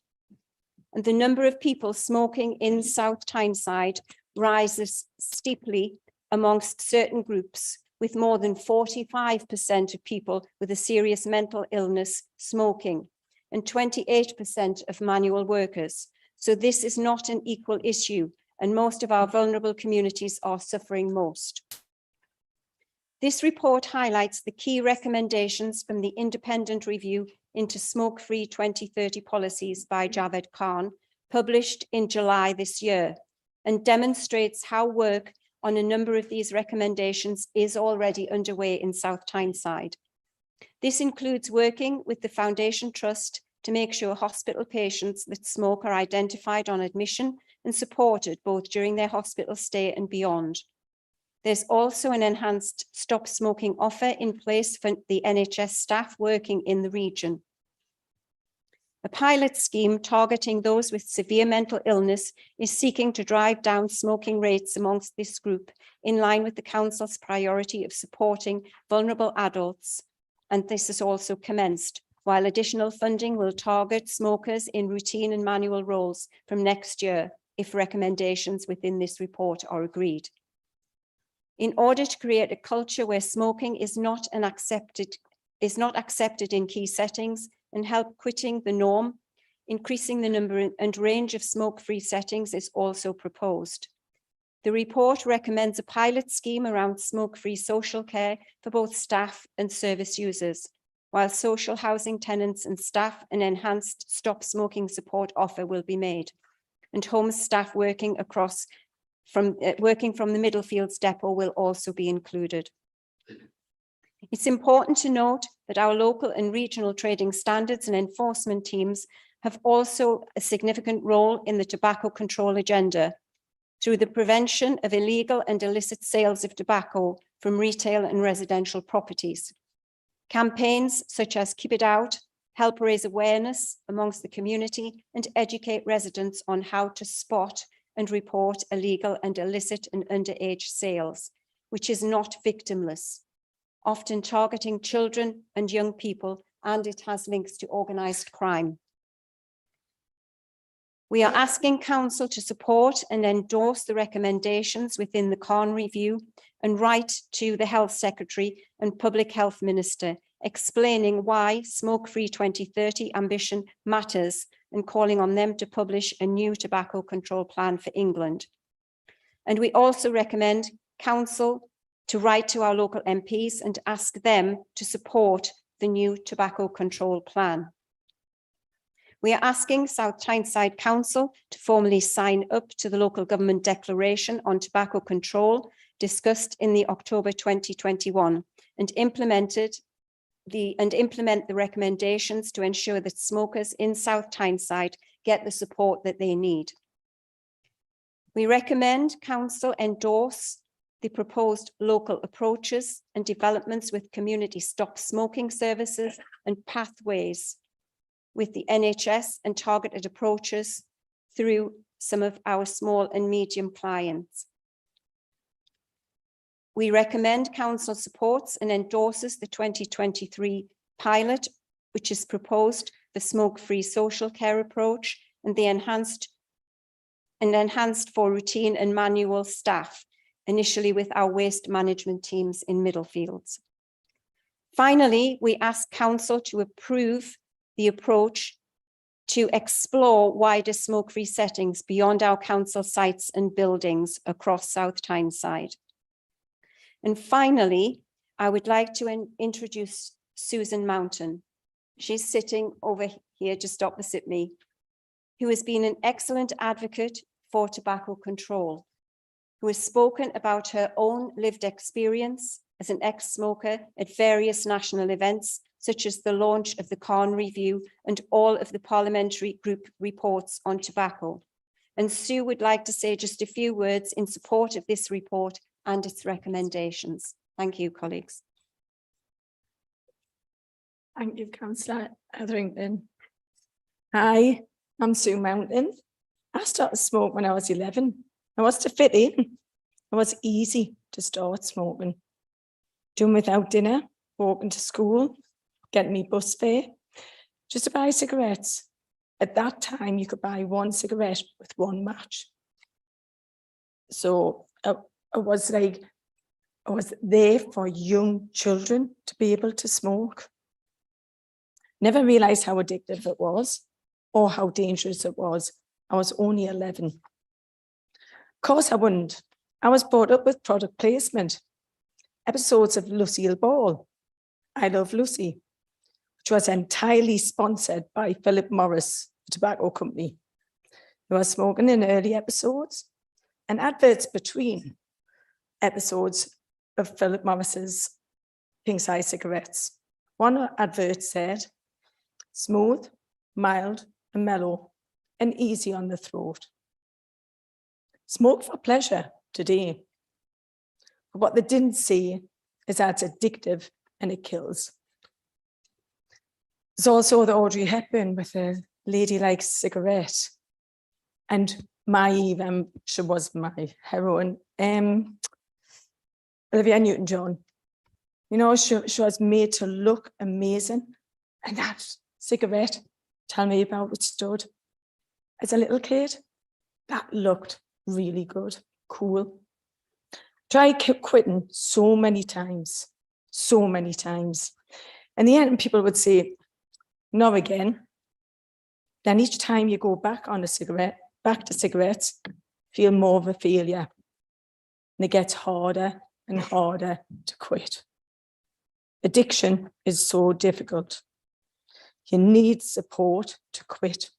And the number of people smoking in South Tyneside rises steeply amongst certain groups, with more than 45% of people with a serious mental illness smoking and 28% of manual workers. So this is not an equal issue, and most of our vulnerable communities are suffering most. This report highlights the key recommendations from the independent review into smoke-free 2030 policies by Javed Khan, published in July this year, and demonstrates how work on a number of these recommendations is already underway in South Tyneside. This includes working with the Foundation Trust to make sure hospital patients that smoke are identified on admission and supported both during their hospital stay and beyond. There's also an enhanced stop smoking offer in place for the NHS staff working in the region. A pilot scheme targeting those with severe mental illness is seeking to drive down smoking rates amongst this group in line with the Council's priority of supporting vulnerable adults, and this is also commenced, while additional funding will target smokers in routine and manual roles from next year if recommendations within this report are agreed. In order to create a culture where smoking is not accepted in key settings and help quitting the norm, increasing the number and range of smoke-free settings is also proposed. The report recommends a pilot scheme around smoke-free social care for both staff and service users, while social housing tenants and staff an enhanced stop smoking support offer will be made, and home staff working from the Middlefields depot will also be included. It's important to note that our local and regional trading standards and enforcement teams have also a significant role in the tobacco control agenda through the prevention of illegal and illicit sales of tobacco from retail and residential properties. Campaigns such as Keep It Out help raise awareness amongst the community and educate residents on how to spot and report illegal and illicit and underage sales, which is not victimless, often targeting children and young people, and it has links to organised crime. We are asking Council to support and endorse the recommendations within the Khan review and write to the Health Secretary and Public Health Minister, explaining why smoke-free 2030 ambition matters and calling on them to publish a new tobacco control plan for England. And we also recommend Council to write to our local MPs and ask them to support the new tobacco control plan. We are asking South Tyneside Council to formally sign up to the local government declaration on tobacco control discussed in the October 2021 and implement the recommendations to ensure that smokers in South Tyneside get the support that they need. We recommend Council endorse the proposed local approaches and developments with community stop smoking services and pathways with the NHS and targeted approaches through some of our small and medium clients. We recommend Council supports and endorses the 2023 pilot, which is proposed the smoke-free social care approach and the enhanced for routine and manual staff, initially with our waste management teams in Middlefields. Finally, we ask Council to approve the approach to explore wider smoke-free settings beyond our council sites and buildings across South Tyneside. And finally, I would like to introduce Susan Mountain. She's sitting over here just opposite me, who has been an excellent advocate for tobacco control, who has spoken about her own lived experience as an ex-smoker at various national events, such as the launch of the Cairn Review and all of the parliamentary group reports on tobacco. And Sue would like to say just a few words in support of this report and its recommendations. Thank you, colleagues. Thank you, Councillor Etherington. Hi, I'm Sue Mountain. I started smoking when I was 11. I was to fit in. It was easy to start smoking. Doing without dinner, walking to school, getting me bus fare, just to buy cigarettes. At that time, you could buy one cigarette with one match. So I was there for young children to be able to smoke. Never realized how addictive it was or how dangerous it was. I was only 11. Of course I wouldn't. I was brought up with product placement. Episodes of Lucille Ball, I Love Lucy, which was entirely sponsored by Philip Morris, the tobacco company. There was smoking in early episodes and adverts between episodes of Philip Morris's Pink Size cigarettes. One advert said, smooth, mild and mellow and easy on the throat. Smoke for pleasure today. But what they didn't say is that it's addictive and it kills. There's also the Audrey Hepburn with a ladylike cigarette. And my, she was my heroine, Olivia Newton-John. You know, she was made to look amazing. And that cigarette, tell me about it stood. As a little kid, that looked really good, cool. Tried quitting so many times. In the end, people would say, no again. Then each time you go back on a cigarette, back to cigarettes, feel more of a failure. And it gets harder and harder to quit. Addiction is so difficult. You need support to quit.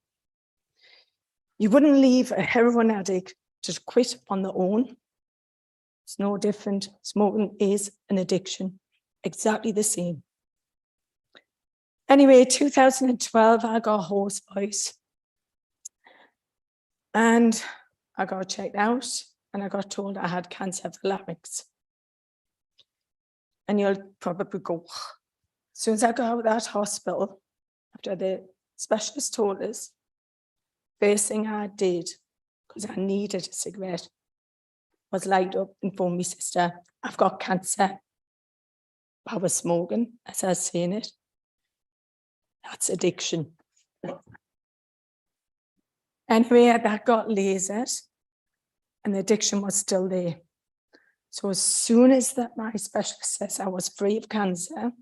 You wouldn't leave a heroin addict to quit on their own. It's no different. Smoking is an addiction, exactly the same. Anyway, 2012, I got hoarse voice. And I got checked out and I got told I had cancer of the larynx. And you'll probably go, as soon as I got out of that hospital, after the specialist told us, first thing I did, because I needed a cigarette, was light up and phone my sister, I've got cancer. I was smoking, as I was saying it. That's addiction. Anyway, that got lasered and the addiction was still there. So as soon as that my specialist says I was free of cancer,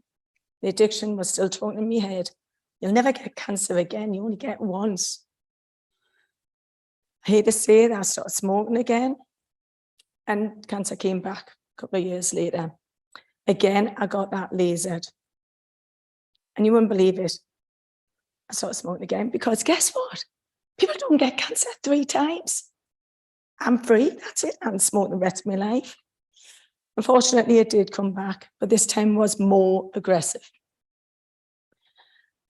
the addiction was still talking in my head. You'll never get cancer again, you only get once. I hate to say that I started smoking again and cancer came back a couple of years later. Again, I got that lasered. And you wouldn't believe it. I started smoking again because guess what? People don't get cancer 3 times. I'm free, that's it. I'm smoking the rest of my life. Unfortunately, it did come back, but this time was more aggressive.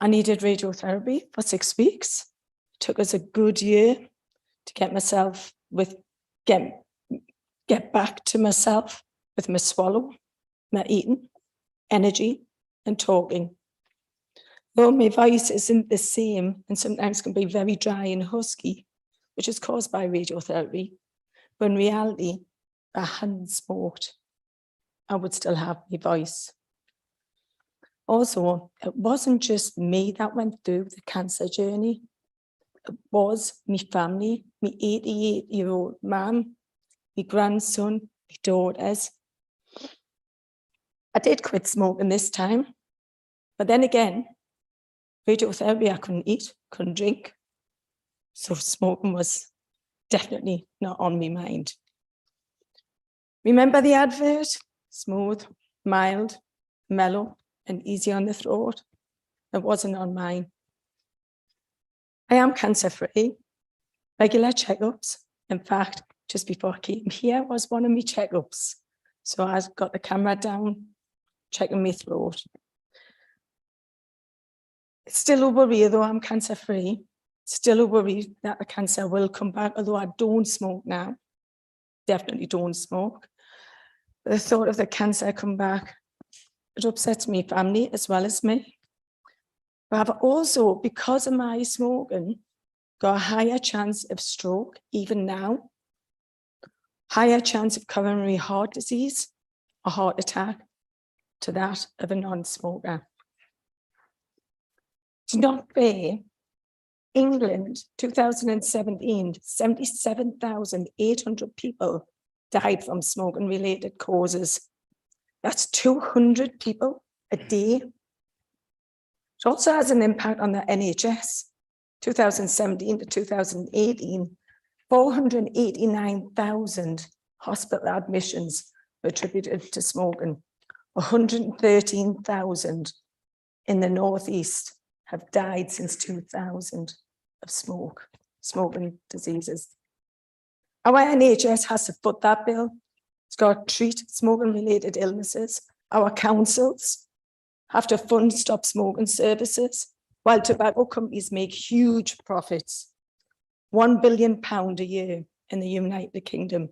I needed radiotherapy for 6 weeks. It took us a good year to get myself get back to myself with my swallow, my eating, energy, and talking. Though my voice isn't the same and sometimes can be very dry and husky, which is caused by radiotherapy, but in reality, if I hadn't smoked, I would still have my voice. Also, it wasn't just me that went through the cancer journey. It was my family, my 88-year-old mum, my grandson, my daughters. I did quit smoking this time, but then again, radiotherapy, I couldn't eat, couldn't drink. So smoking was definitely not on my mind. Remember the advert? Smooth, mild, mellow, and easy on the throat. It wasn't on mine. I am cancer-free, regular checkups. In fact, just before I came here was one of my checkups. So I got the camera down, checking my throat. It's still a worry, though I'm cancer-free. Still a worry that the cancer will come back, although I don't smoke now. Definitely don't smoke. But the thought of the cancer come back, it upsets my family as well as me. But I've also, because of my smoking, got a higher chance of stroke, even now. Higher chance of coronary heart disease, a heart attack, to that of a non-smoker. It's not fair. England, 2017, 77,800 people died from smoking-related causes. That's 200 people a day. It also has an impact on the NHS. 2017 to 2018, 489,000 hospital admissions were attributed to smoking. 113,000 in the Northeast have died since 2000 of smoking diseases. Our NHS has to foot that bill. It's got to treat smoking-related illnesses. Our councils have to fund stop smoking services, while tobacco companies make huge profits. £1 billion a year in the United Kingdom.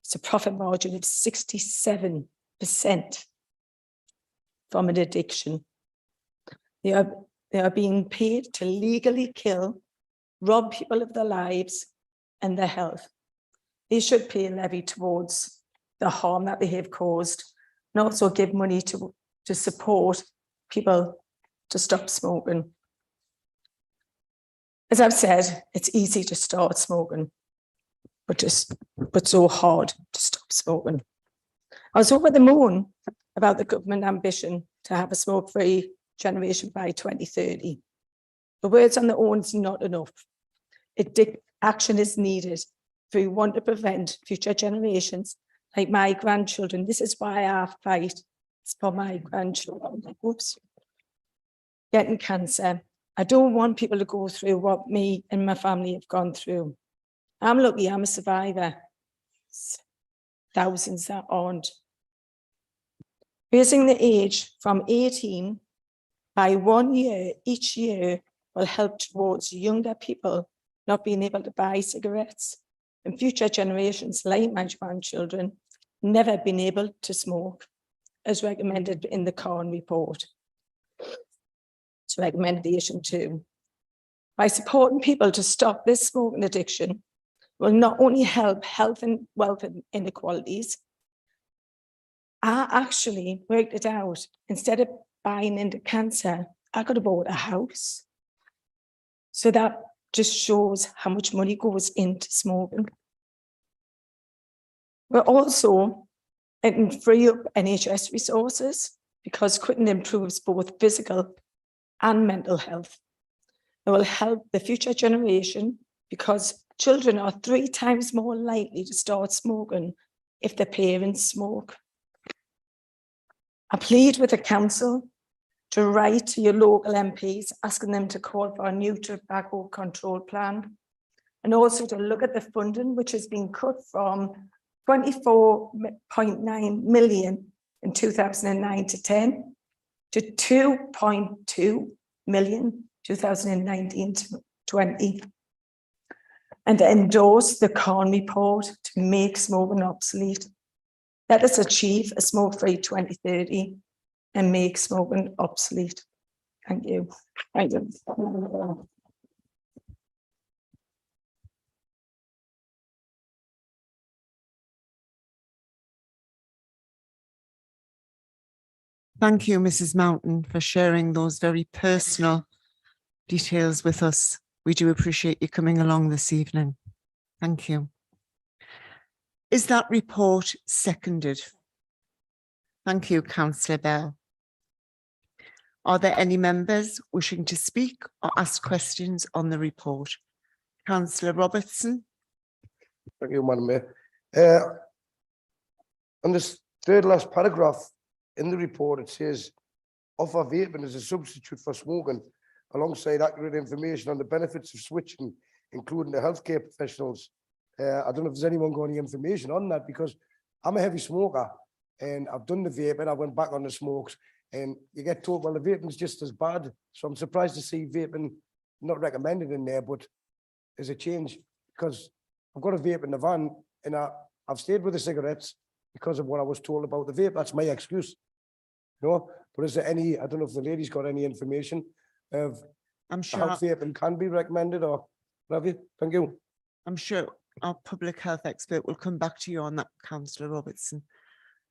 It's a profit margin of 67% from an addiction. They are being paid to legally kill, rob people of their lives and their health. They should pay a levy towards the harm that they have caused, and also give money to support people to stop smoking. As I've said, it's easy to start smoking, but so hard to stop smoking. I was over the moon about the government ambition to have a smoke-free generation by 2030. The words on their own is not enough. Action is needed if we want to prevent future generations like my grandchildren. This is why I fight. It's for my grandchildren. Oops. Getting cancer. I don't want people to go through what me and my family have gone through. I'm lucky I'm a survivor. Thousands that aren't. Raising the age from 18 by 1 year each year will help towards younger people not being able to buy cigarettes, and future generations like my grandchildren never been able to smoke, as recommended in the Khan report. It's recommendation 2. By supporting people to stop this smoking addiction will not only help health and wealth inequalities. I actually worked it out. Instead of buying into cancer, I could have bought a house. So that just shows how much money goes into smoking. We're also in free up NHS resources because quitting improves both physical and mental health. It will help the future generation because children are 3 times more likely to start smoking if their parents smoke. I plead with the council to write to your local MPs, asking them to call for a new tobacco control plan, and also to look at the funding, which has been cut from 24.9 million in 2009 to 10 to 2.2 million 2019 to 20, and to endorse the Khan report to make smoking obsolete. Let us achieve a smoke-free 2030 and make smoking obsolete. Thank you. Thank you. Thank you, Mrs. Mountain, for sharing those very personal details with us. We do appreciate you coming along this evening. Thank you. Is that report seconded? Thank you, Councillor Bell. Are there any members wishing to speak or ask questions on the report? Councillor Robertson. Thank you, Madam Mayor. On this third last paragraph in the report, it says offer vaping as a substitute for smoking alongside accurate information on the benefits of switching, including the healthcare professionals. I don't know if there's anyone got any information on that, because I'm a heavy smoker and I've done the vaping. I went back on the smokes and you get told, well, the vaping is just as bad. So I'm surprised to see vaping not recommended in there, but there's a change because I've got a vape in the van and I've stayed with the cigarettes because of what I was told about the vape. That's my excuse. No, but is there any, I don't know if the lady's got any information of I'm sure, how vaping can be recommended or have you? Thank you. I'm sure our public health expert will come back to you on that, Councillor Robertson.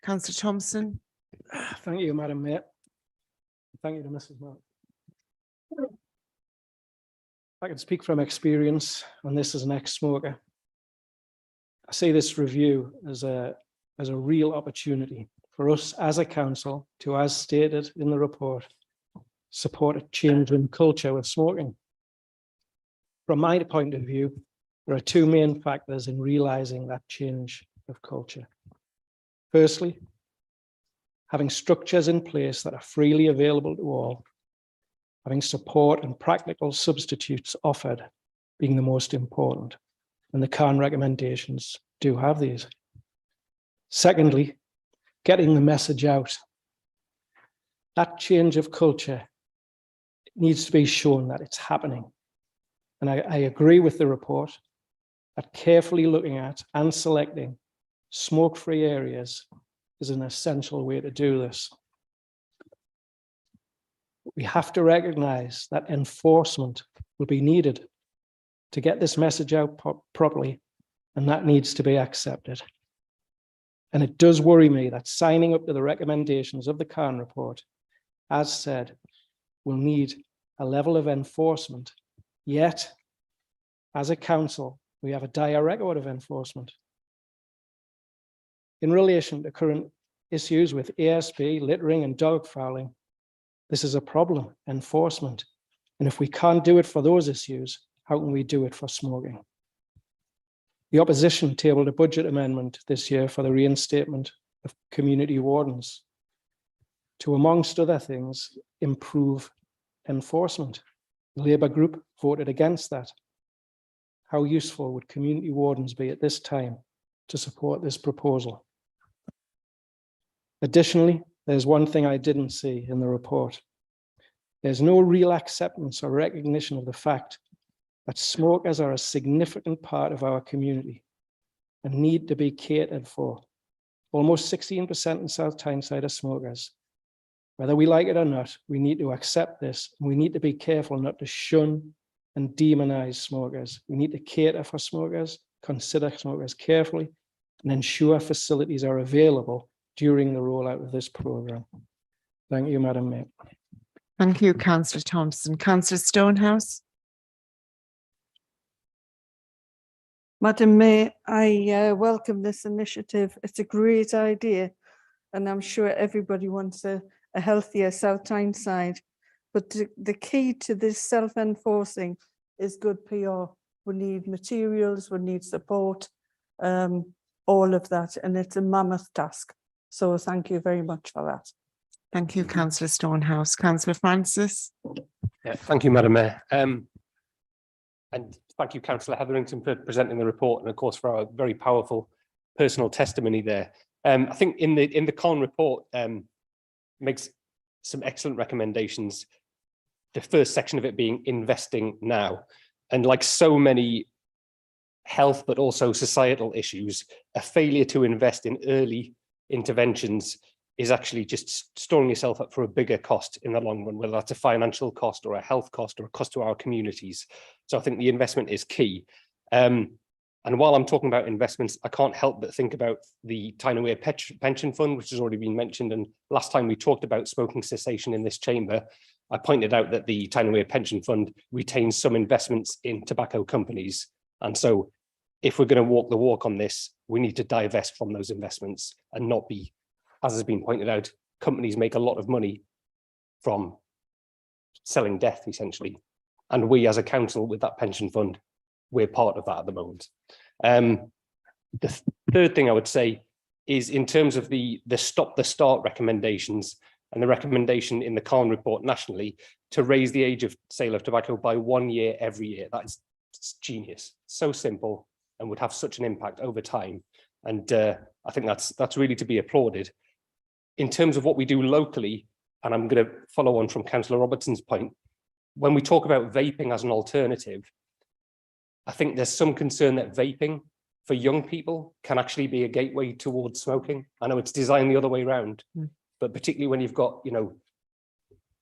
Councillor Thompson. Thank you, Madam Mayor. Thank you to Mrs. Mark. I can speak from experience on this as an ex-smoker. I see this review as a real opportunity for us as a council to, as stated in the report, support a change in culture with smoking. From my point of view, there are two main factors in realizing that change of culture. Firstly, having structures in place that are freely available to all, having support and practical substitutes offered being the most important, and the CAN recommendations do have these. Secondly, getting the message out. That change of culture needs to be shown that it's happening. And I agree with the report that carefully looking at and selecting smoke-free areas is an essential way to do this. We have to recognize that enforcement will be needed to get this message out properly, and that needs to be accepted. And it does worry me that signing up to the recommendations of the CAN report, as said, will need a level of enforcement. Yet, as a council, we have a dire record of enforcement. In relation to current issues with ASB, littering and dog fouling, this is a problem, enforcement. And if we can't do it for those issues, how can we do it for smoking? The opposition tabled a budget amendment this year for the reinstatement of community wardens to, amongst other things, improve enforcement. The Labour group voted against that. How useful would community wardens be at this time to support this proposal? Additionally, there's one thing I didn't see in the report. There's no real acceptance or recognition of the fact that smokers are a significant part of our community and need to be catered for. Almost 16% in South Tyneside are smokers. Whether we like it or not, we need to accept this. And we need to be careful not to shun and demonize smokers. We need to cater for smokers, consider smokers carefully, and ensure facilities are available during the rollout of this programme. Thank you, Madam Mayor. Thank you, Councillor Thompson. Councillor Stonehouse. Madam Mayor, I welcome this initiative. It's a great idea, and I'm sure everybody wants a healthier South Tyneside. But the key to this self-enforcing is good PR. We need materials, we need support, all of that, and it's a mammoth task. So thank you very much for that. Thank you, Councillor Stonehouse. Councillor Francis. Yeah, thank you, Madam Mayor. And thank you, Councillor Hetherington, for presenting the report, and of course for our very powerful personal testimony there. I think in the CON report makes some excellent recommendations. The first section of it being investing now, and like so many health but also societal issues, a failure to invest in early interventions is actually just storing yourself up for a bigger cost in the long run, whether that's a financial cost or a health cost or a cost to our communities. So I think the investment is key. And while I'm talking about investments, I can't help but think about the Tyne-Away Pension Fund, which has already been mentioned. And last time we talked about smoking cessation in this chamber, I pointed out that the Tyne-Away Pension Fund retains some investments in tobacco companies. And so if we're going to walk the walk on this, we need to divest from those investments and not be, as has been pointed out, companies make a lot of money from selling death, essentially. And we as a council with that pension fund, we're part of that at the moment. The third thing I would say is in terms of the stop the start recommendations and the recommendation in the Khan report nationally to raise the age of sale of tobacco by 1 year every year. That is genius, so simple, and would have such an impact over time. And I think that's really to be applauded. In terms of what we do locally, and I'm going to follow on from Councillor Robertson's point, when we talk about vaping as an alternative, I think there's some concern that vaping for young people can actually be a gateway towards smoking. I know it's designed the other way around, but particularly when you've got, you know,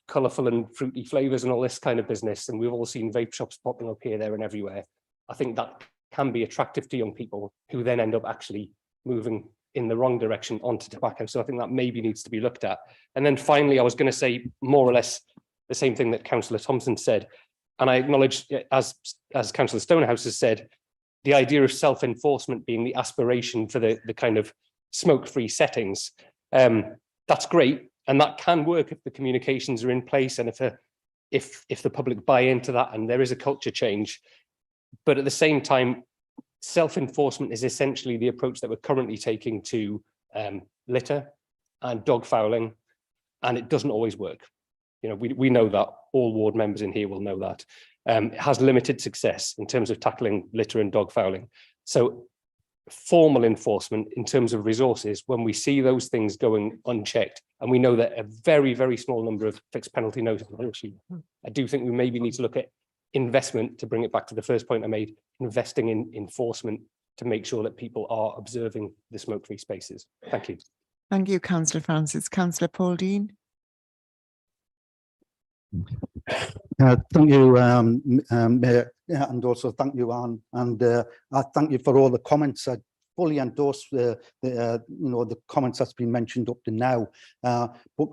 colourful and fruity flavours and all this kind of business, and we've all seen vape shops popping up here, there and everywhere. I think that can be attractive to young people who then end up actually moving in the wrong direction onto tobacco. So I think that maybe needs to be looked at. And then finally, I was going to say more or less the same thing that Councillor Thompson said. And I acknowledge, as Councillor Stonehouse has said, the idea of self-enforcement being the aspiration for the kind of smoke-free settings. That's great. And that can work if the communications are in place and if the public buy into that and there is a culture change. But at the same time, self-enforcement is essentially the approach that we're currently taking to litter and dog fouling, and it doesn't always work. You know, we know that, all ward members in here will know that. It has limited success in terms of tackling litter and dog fouling. So formal enforcement in terms of resources, when we see those things going unchecked, and we know that a very, very small number of fixed penalty notices are issued, I do think we maybe need to look at investment, to bring it back to the first point I made, investing in enforcement to make sure that people are observing the smoke-free spaces. Thank you. Thank you, Councillor Francis. Councillor Paul Dean. Thank you, Mayor, and also thank you, Anne, and I thank you for all the comments. I fully endorse the comments that's been mentioned up to now. But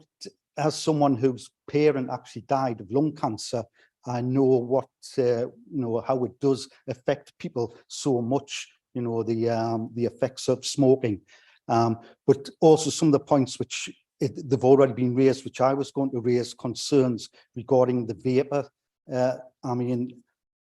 as someone whose parent actually died of lung cancer, I know what how it does affect people so much. You know, the effects of smoking, but also some of the points which they've already been raised, which I was going to raise concerns regarding the vapor. I mean,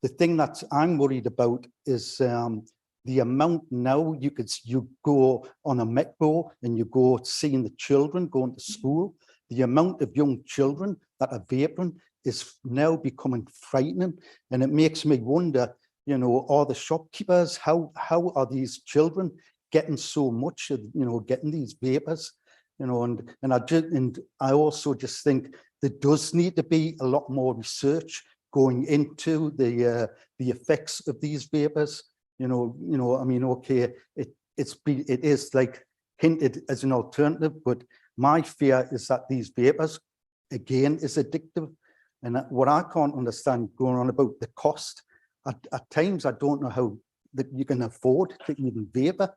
the thing that I'm worried about is the amount now. You go on a metro and you go seeing the children going to school. The amount of young children that are vaping is now becoming frightening, and it makes me wonder. You know, are the shopkeepers, how are these children getting so much? Getting these vapors. And I also just think there does need to be a lot more research going into the effects of these vapors. I mean, okay, it is like hinted as an alternative, but my fear is that these vapors again is addictive. And what I can't understand going on about the cost, at times I don't know how that you can afford to even vapor,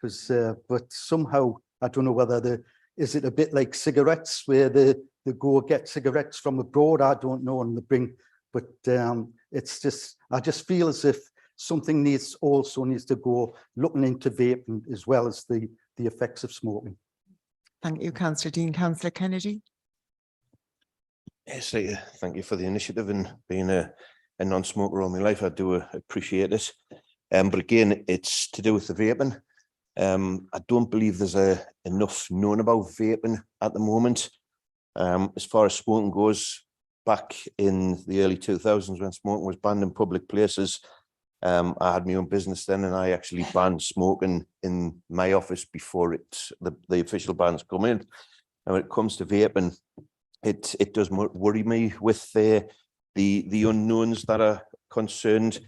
because but somehow I don't know whether is it a bit like cigarettes where they go get cigarettes from abroad? I don't know, and they bring, but it's just, I just feel as if something needs to go looking into vaping as well as the effects of smoking. Thank you, Councillor Dean. Councillor Kennedy. Yes, thank you for the initiative and being a non-smoker all my life. I do appreciate it. But again, it's to do with the vaping. I don't believe there's enough known about vaping at the moment. As far as smoking goes, back in the early 2000s when smoking was banned in public places, I had my own business then, and I actually banned smoking in my office before the official bans come in. And when it comes to vaping, it does worry me with the unknowns that are concerned.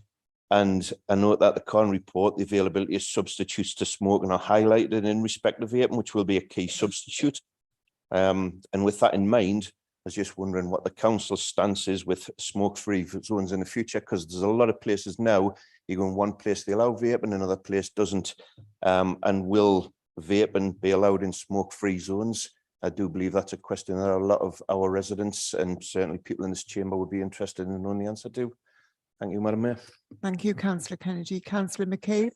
And I know that the Khan report, the availability of substitutes to smoking are highlighted in respect of vaping, which will be a key substitute. And with that in mind, I was just wondering what the council's stance is with smoke-free zones in the future, because there's a lot of places now, you go in one place they allow vaping, another place doesn't. And will vaping be allowed in smoke-free zones? I do believe that's a question that a lot of our residents and certainly people in this chamber would be interested in knowing the answer to. Thank you, Madam Mayor. Thank you, Councillor Kennedy. Councillor McCabe.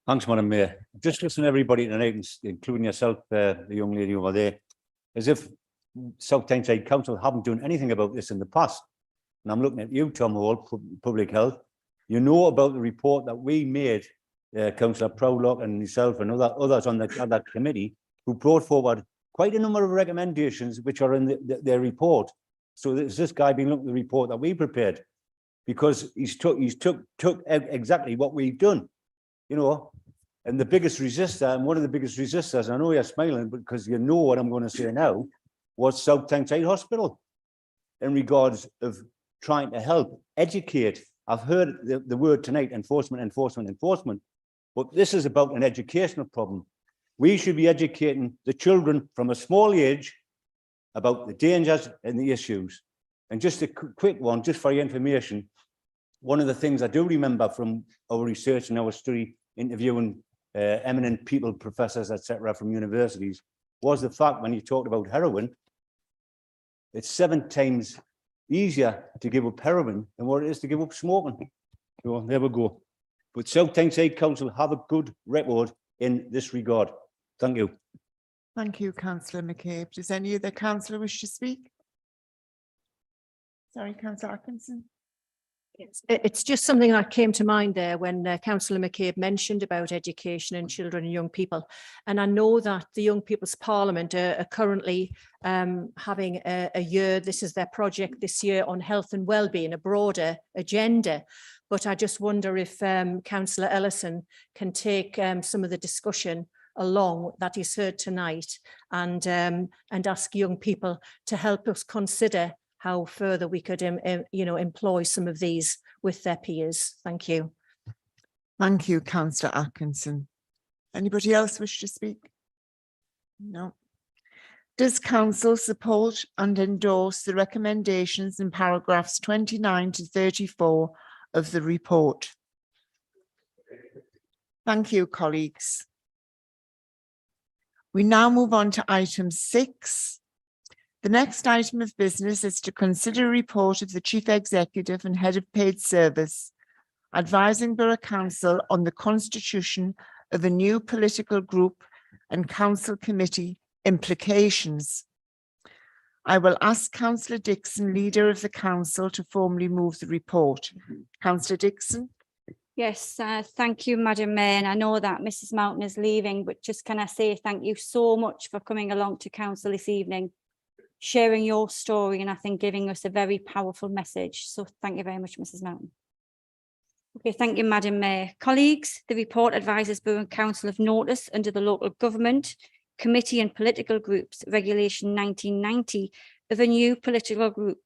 Thanks, Madam Mayor. Just listen to everybody tonight, including yourself, the young lady over there, as if South Tyneside Council haven't done anything about this in the past. And I'm looking at you, Tom Hall, Public Health. You know about the report that we made, Councillor Prowlock and yourself and others on that committee, who brought forward quite a number of recommendations which are in their report. So there's this guy been looking at the report that we prepared, because he's took exactly what we've done, you know. And the biggest resistor, and one of the biggest resistors, I know you're smiling because you know what I'm going to say now, was South Tyneside Hospital in regards of trying to help educate. I've heard the word tonight, enforcement, but this is about an educational problem. We should be educating the children from a small age about the dangers and the issues. And just a quick one, just for your information, one of the things I do remember from our research and our study, interviewing eminent people, professors, etc., from universities, was the fact when you talked about heroin, it's 7 times easier to give up heroin than what it is to give up smoking. So there we go. But South Tyneside Council have a good record in this regard. Thank you. Thank you, Councillor McCabe. Does any other councillor wish to speak? Sorry, Councillor Atkinson. It's just something that came to mind there when Councillor McCabe mentioned about education and children and young people. And I know that the Young People's Parliament are currently having a year, this is their project this year, on health and wellbeing, a broader agenda. But I just wonder if Councillor Ellison can take some of the discussion along that he's heard tonight and ask young people to help us consider how further we could, employ some of these with their peers. Thank you. Thank you, Councillor Atkinson. Anybody else wish to speak? No. Does Council support and endorse the recommendations in paragraphs 29 to 34 of the report? Thank you, colleagues. We now move on to item 6. The next item of business is to consider a report of the Chief Executive and Head of Paid Service advising Borough Council on the constitution of a new political group and council committee implications. I will ask Councillor Dixon, Leader of the Council, to formally move the report. Councillor Dixon. Yes, thank you, Madam Mayor. And I know that Mrs. Mountain is leaving, but just can I say thank you so much for coming along to Council this evening, sharing your story, and I think giving us a very powerful message. So thank you very much, Mrs. Mountain. Okay, thank you, Madam Mayor. Colleagues, the report advises Borough Council of notice under the Local Government, Committee and Political Groups Regulation 1990 of a new political group,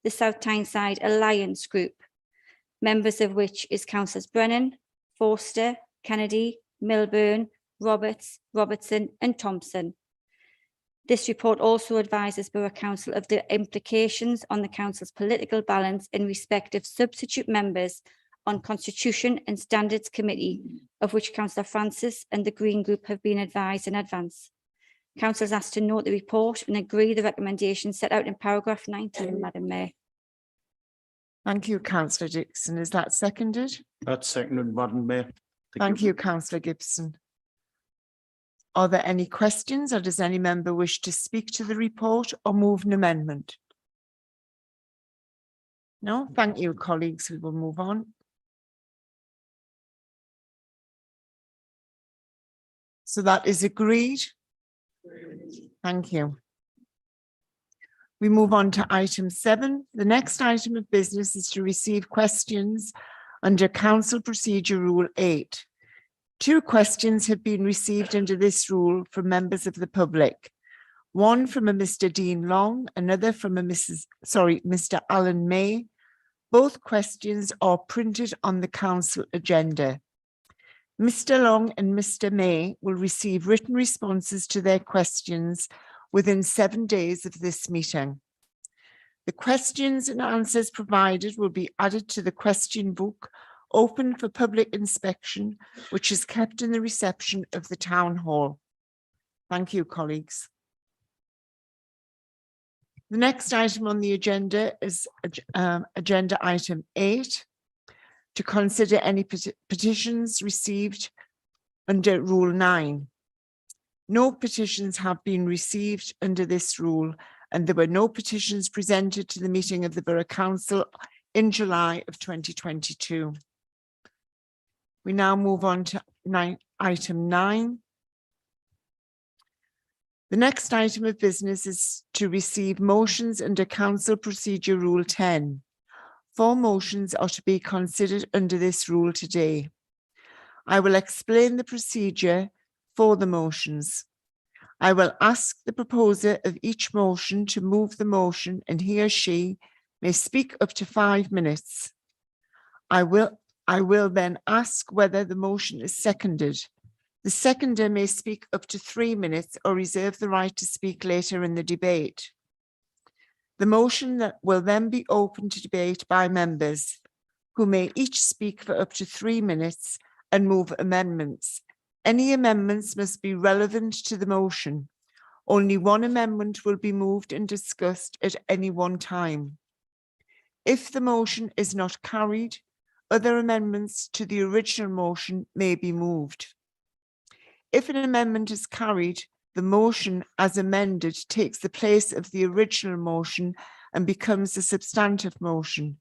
the South Tyneside Alliance Group, members of which is Councillors Brennan, Forster, Kennedy, Milburn, Roberts, Robertson and Thompson. This report also advises Borough Council of the implications on the Council's political balance in respect of substitute members on Constitution and Standards Committee, of which Councillor Francis and the Green Group have been advised in advance. Council is asked to note the report and agree the recommendations set out in paragraph 19, Madam Mayor. Thank you, Councillor Dixon. Is that seconded? That's seconded, Madam Mayor. Thank you, Councillor Gibson. Are there any questions, or does any member wish to speak to the report or move an amendment? No, thank you, colleagues. We will move on. So that is agreed. Thank you. We move on to item 7. The next item of business is to receive questions under Council Procedure Rule 8. 2 questions have been received under this rule from members of the public. One from a Mr. Dean Long, another from a Mr. Alan May. Both questions are printed on the council agenda. Mr. Long and Mr. May will receive written responses to their questions within 7 days of this meeting. The questions and answers provided will be added to the question book open for public inspection, which is kept in the reception of the Town Hall. Thank you, colleagues. The next item on the agenda is agenda item 8, to consider any petitions received under Rule 9. No petitions have been received under this rule, and there were no petitions presented to the meeting of the Borough Council in July of 2022. We now move on to item 9. The next item of business is to receive motions under Council Procedure Rule 10. 4 motions are to be considered under this rule today. I will explain the procedure for the motions. I will ask the proposer of each motion to move the motion, and he or she may speak up to 5 minutes. I will then ask whether the motion is seconded. The seconder may speak up to 3 minutes or reserve the right to speak later in the debate. The motion that will then be open to debate by members, who may each speak for up to 3 minutes and move amendments. Any amendments must be relevant to the motion. Only one amendment will be moved and discussed at any one time. If the motion is not carried, other amendments to the original motion may be moved. If an amendment is carried, the motion as amended takes the place of the original motion and becomes a substantive motion,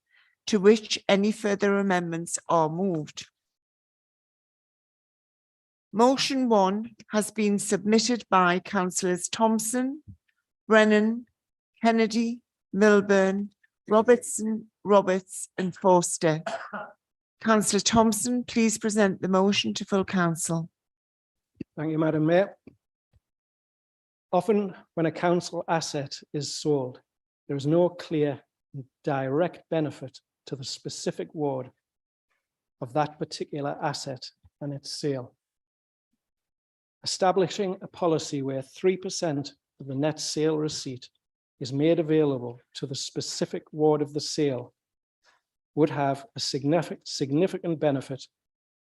to which any further amendments are moved. Motion 1 has been submitted by Councillors Thompson, Brennan, Kennedy, Milburn, Robertson, Roberts and Forster. Councillor Thompson, please present the motion to full council. Thank you, Madam Mayor. Often when a council asset is sold, there is no clear and direct benefit to the specific ward of that particular asset and its sale. Establishing a policy where 3% of the net sale receipt is made available to the specific ward of the sale would have a significant benefit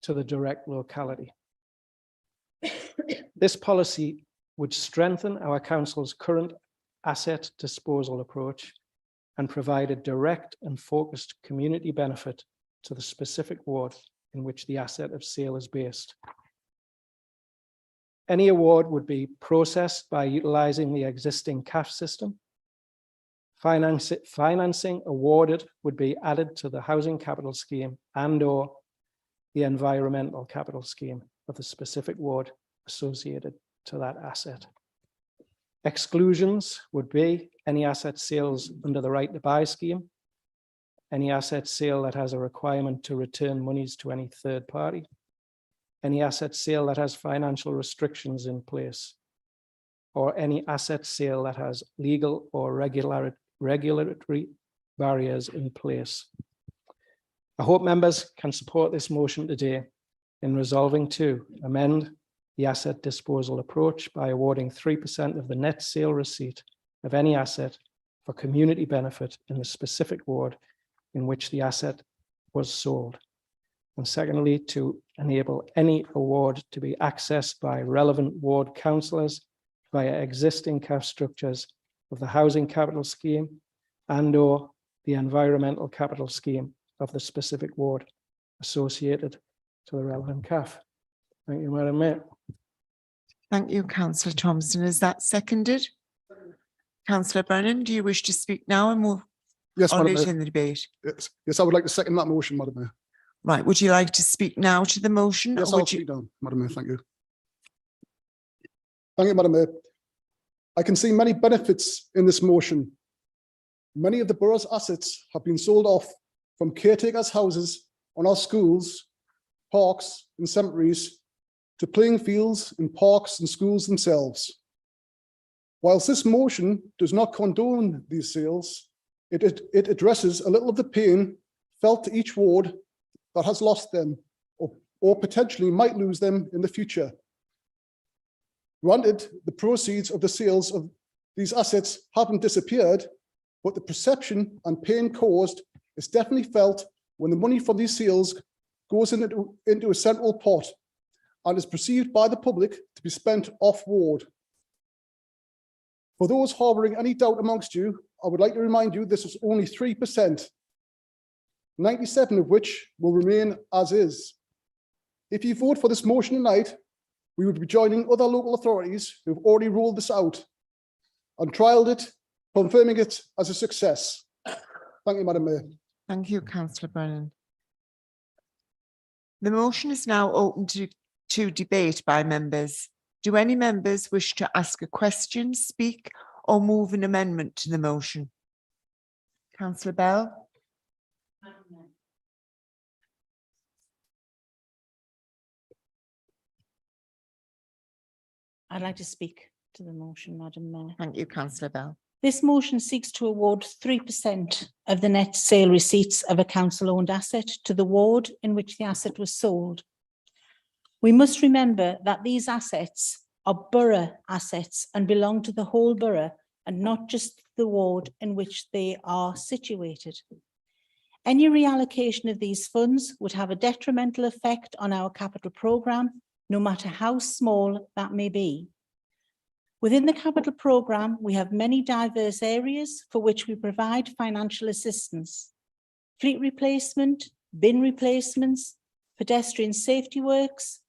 to the direct locality. This policy would strengthen our council's current asset disposal approach and provide a direct and focused community benefit to the specific ward in which the asset of sale is based. Any award would be processed by utilising the existing CAF system. Financing awarded would be added to the housing capital scheme and/or the environmental capital scheme of the specific ward associated to that asset. Exclusions would be any asset sales under the right to buy scheme, any asset sale that has a requirement to return monies to any third party, any asset sale that has financial restrictions in place, or any asset sale that has legal or regulatory barriers in place. I hope members can support this motion today in resolving to amend the asset disposal approach by awarding 3% of the net sale receipt of any asset for community benefit in the specific ward in which the asset was sold. And secondly, to enable any award to be accessed by relevant ward councillors via existing CAF structures of the housing capital scheme and/or the environmental capital scheme of the specific ward associated to the relevant CAF. Thank you, Madam Mayor. Thank you, Councillor Thompson. Is that seconded? Councillor Brennan, do you wish to speak now and move Yes, on Madam later Mayor. in the debate? Yes, I would like to second that motion, Madam Mayor. Right, would you like to speak now to the motion? Yes, or I'll would you? speak down, Madam Mayor. Thank you. Thank you, Madam Mayor. I can see many benefits in this motion. Many of the borough's assets have been sold off, from caretakers' houses on our schools, parks and cemeteries, to playing fields in parks and schools themselves. Whilst this motion does not condone these sales, it addresses a little of the pain felt to each ward that has lost them or potentially might lose them in the future. Granted, the proceeds of the sales of these assets haven't disappeared, but the perception and pain caused is definitely felt when the money from these sales goes into a central pot and is perceived by the public to be spent off-ward. For those harbouring any doubt amongst you, I would like to remind you this is only 3%, 97 of which will remain as is. If you vote for this motion tonight, we would be joining other local authorities who have already rolled this out and trialled it confirming it as a success. Thank you, Madam Mayor. Thank you, councillor Brennan. The motion is now open to debate by members. Do any members wish to ask a question, speak, or move an amendment to the motion? Councillor Bell? I'd like to speak to the motion, Madam Mayor. Thank you, councillor Bell. This motion seeks to award 3% of the net sale receipts of a council-owned asset to the ward in which the asset was sold. We must remember that these assets are borough assets and belong to the whole borough and not just the ward in which they are situated. Any reallocation of these funds would have a detrimental effect on our capital programme, no matter how small that may be. Within the capital programme, we have many diverse areas for which we provide financial assistance. Fleet replacement, bin replacements, pedestrian safety works,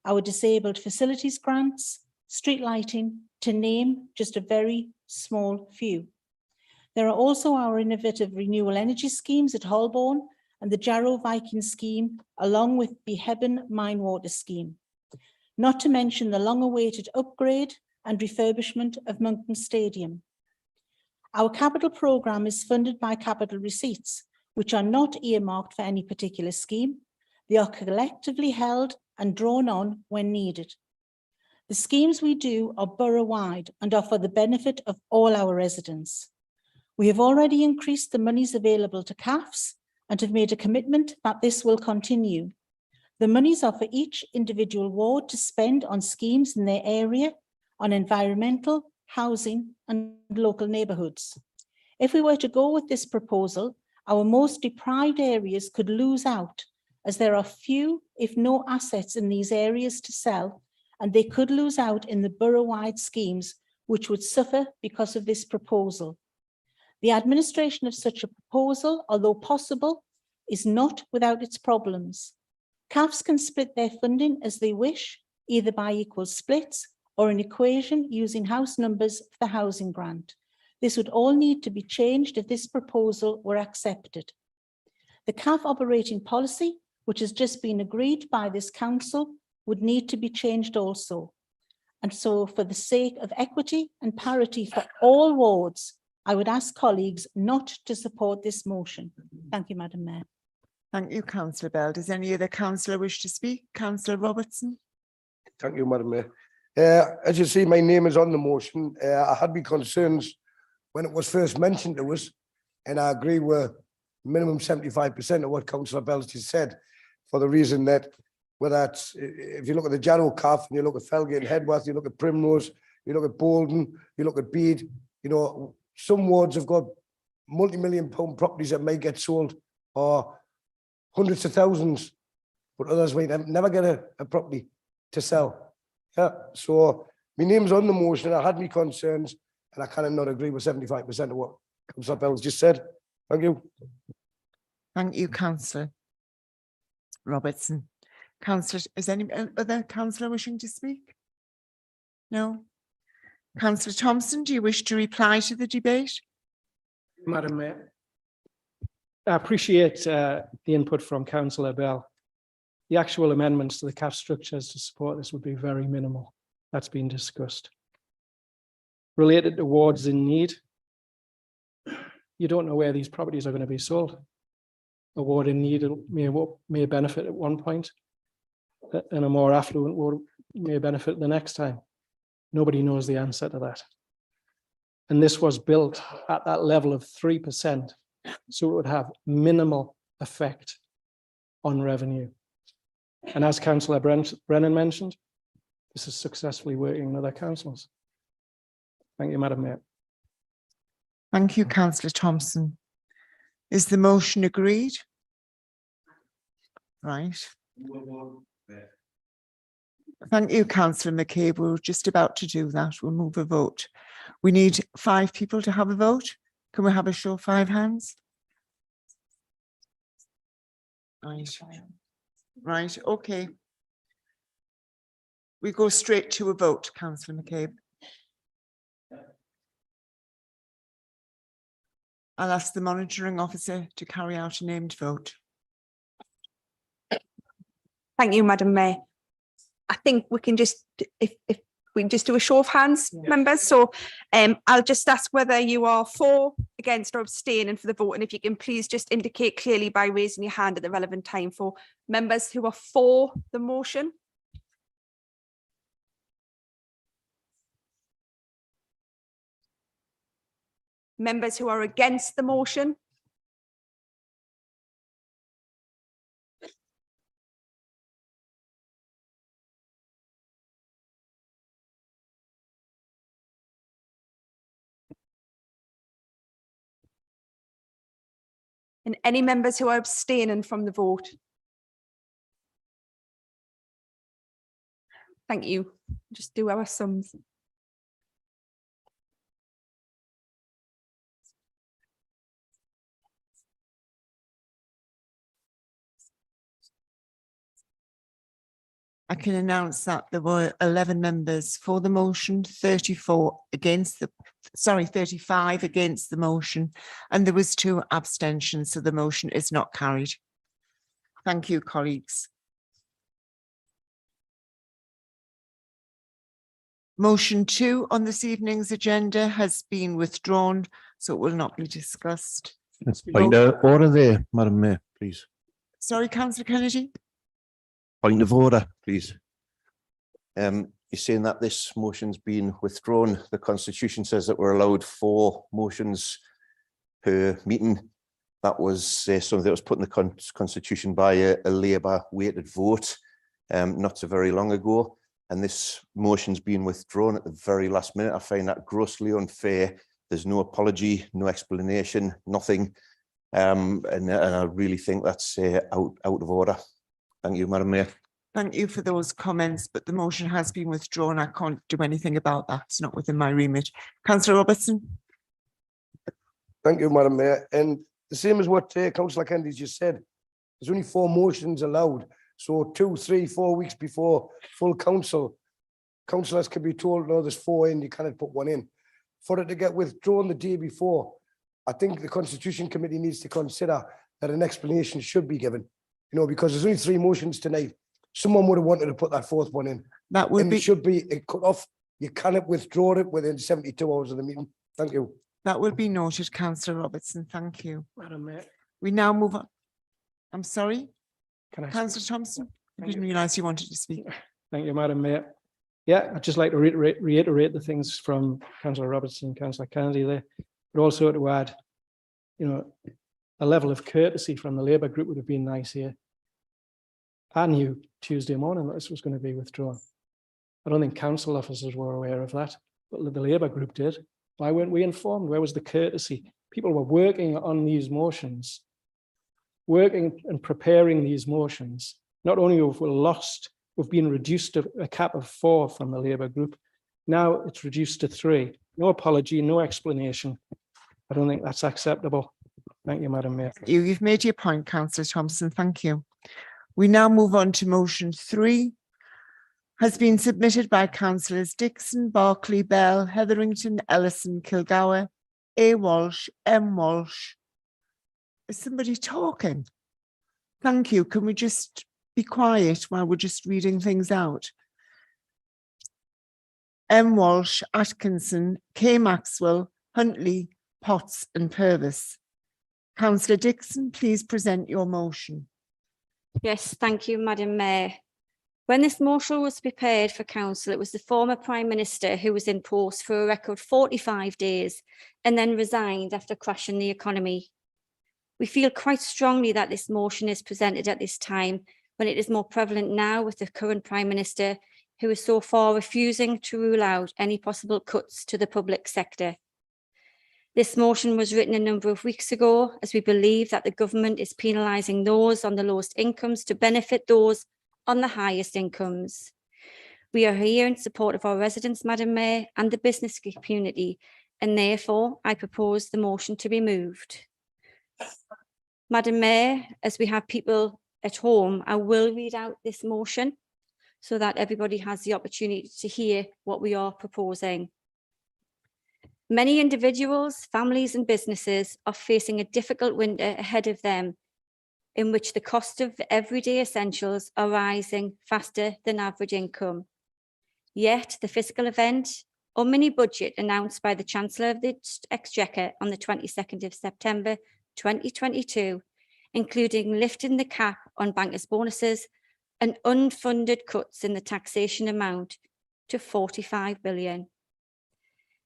our disabled facilities grants, street lighting, to name just a very small few. There are also our innovative renewable energy schemes at Holborn and the Jarrow Viking scheme, along with the Hebben Mine Water scheme. Not to mention the long-awaited upgrade and refurbishment of Monkton Stadium. Our capital programme is funded by capital receipts, which are not earmarked for any particular scheme. They are collectively held and drawn on when needed. The schemes we do are borough-wide and are for the benefit of all our residents. We have already increased the monies available to CAFs and have made a commitment that this will continue. The monies are for each individual ward to spend on schemes in their area, on environmental, housing and local neighbourhoods. If we were to go with this proposal, our most deprived areas could lose out, as there are few, if no assets in these areas to sell, and they could lose out in the borough-wide schemes, which would suffer because of this proposal. The administration of such a proposal, although possible, is not without its problems. CAFs can split their funding as they wish, either by equal splits or an equation using house numbers for the housing grant. This would all need to be changed if this proposal were accepted. The CAF operating policy, which has just been agreed by this council, would need to be changed also. And so for the sake of equity and parity for all wards, I would ask colleagues not to support this motion. Thank you, Madam Mayor. Thank you, councillor Bell. Does any other councillor wish to speak? Councillor Robertson? Thank you, Madam Mayor. As you see, my name is on the motion. I had my concerns when it was first mentioned to us, and I agree with minimum 75% of what Councillor Bell just said, for the reason that whether it's, if you look at the Jarrow Calf and you look at Felgate and Headworth, you look at Primrose, you look at Bolden, you look at Bede, you know, some wards have got multi-million-pound properties that may get sold or hundreds of thousands, but others might never get a property to sell. Yeah, so my name's on the motion. I had my concerns, and I cannot agree with 75% of what Councillor Bell's just said. Thank you. Thank you, councillor Robertson. Councillor, is any other councillor wishing to speak? No. Councillor Thompson, do you wish to reply to the debate? Madam Mayor, I appreciate the input from Councillor Bell. The actual amendments to the CAF structures to support this would be very minimal. That's been discussed. Related to wards in need, you don't know where these properties are going to be sold. A ward in need may benefit at one point, and a more affluent ward may benefit the next time. Nobody knows the answer to that. And this was built at that level of 3%, so it would have minimal effect on revenue. And as Councillor Brennan mentioned, this is successfully working in other councils. Thank you, Madam Mayor. Thank you, Councillor Thompson. Is the motion agreed? Right. Thank you, Councillor McCabe. We're just about to do that. We'll move a vote. We need 5 people to have a vote. Can we have a show of 5 hands? Right, okay. We go straight to a vote, Councillor McCabe. I'll ask the monitoring officer to carry out a named vote. Thank you, Madam Mayor. I think we can just, if we can just do a show of hands, members. So I'll just ask whether you are for, against or abstaining for the vote. And if you can please just indicate clearly by raising your hand at the relevant time for members who are for the motion. Members who are against the motion. And any members who are abstaining from the vote. Thank you. Just do our sums. I can announce that there were 11 members for the motion, 34 against the, 35 against the motion, and there was 2 abstentions, so the motion is not carried. Thank you, colleagues. Motion 2 on this evening's agenda has been withdrawn, so it will not be discussed. Point of order there, Madam Mayor, please. Sorry, Councillor Kennedy. Point of order, please. You're saying that this motion's been withdrawn. The Constitution says that we're allowed 4 motions per meeting. That was something that was put in the Constitution by a Labour weighted vote not so very long ago. And this motion's been withdrawn at the very last minute. I find that grossly unfair. There's no apology, no explanation, nothing. And I really think that's out of order. Thank you, Madam Mayor. Thank you for those comments, but the motion has been withdrawn. I can't do anything about that. It's not within my remit. Councillor Robertson. Thank you, Madam Mayor. And the same as what Councillor Kennedy just said, there's only 4 motions allowed. So 2, 3, 4 weeks before full council, councillors can be told, no, there's 4 in, you cannot put 1 in. For it to get withdrawn the day before, I think the Constitution Committee needs to consider that an explanation should be given. You know, because there's only 3 motions tonight. Someone would have wanted to put that 4th one in. That would be, it should be a cut off. You cannot withdraw it within 72 hours of the meeting. Thank you. that will be noted, Councillor Robertson. Thank you. Madam Mayor, We now move on. I'm sorry, can I? Councillor Thompson. I Thank didn't realise you wanted to speak. Thank you, Madam Mayor. Yeah, I'd just like to reiterate the things from Councillor Robertson, Councillor Kennedy there, but also to add, you know, a level of courtesy from the Labour group would have been nice here. I knew Tuesday morning that this was going to be withdrawn. I don't think council officers were aware of that, but the Labour group did. Why weren't we informed? Where was the courtesy? People were working on these motions, working and preparing these motions. Not only have we lost, we've been reduced to a cap of 4 from the Labour group. Now it's reduced to 3. No apology, no explanation. I don't think that's acceptable. Thank you, Madam Mayor. You've made your point, Councillor Thompson. Thank you. We now move on to motion 3. Has been submitted by Councillors Dixon, Barclay, Bell, Hetherington, Ellison, Kilgour, A. Walsh, M. Walsh. Is somebody talking? Thank you. Can we just be quiet while we're just reading things out? M. Walsh, Atkinson, K. Maxwell, Huntley, Potts and Purvis. Councillor Dixon, please present your motion. Yes, thank you, Madam Mayor. When this motion was prepared for council, it was the former Prime Minister who was in post for a record 45 days and then resigned after crashing the economy. We feel quite strongly that this motion is presented at this time when it is more prevalent now with the current Prime Minister, who is so far refusing to rule out any possible cuts to the public sector. This motion was written a number of weeks ago, as we believe that the government is penalising those on the lowest incomes to benefit those on the highest incomes. We are here in support of our residents, Madam Mayor, and the business community, and therefore I propose the motion to be moved. Madam Mayor, as we have people at home, I will read out this motion so that everybody has the opportunity to hear what we are proposing. Many individuals, families and businesses are facing a difficult winter ahead of them, in which the cost of everyday essentials are rising faster than average income. Yet the fiscal event or mini budget announced by the Chancellor of the Exchequer on the 22nd of September 2022, including lifting the cap on bankers' bonuses and unfunded cuts in the taxation amount to 45 billion.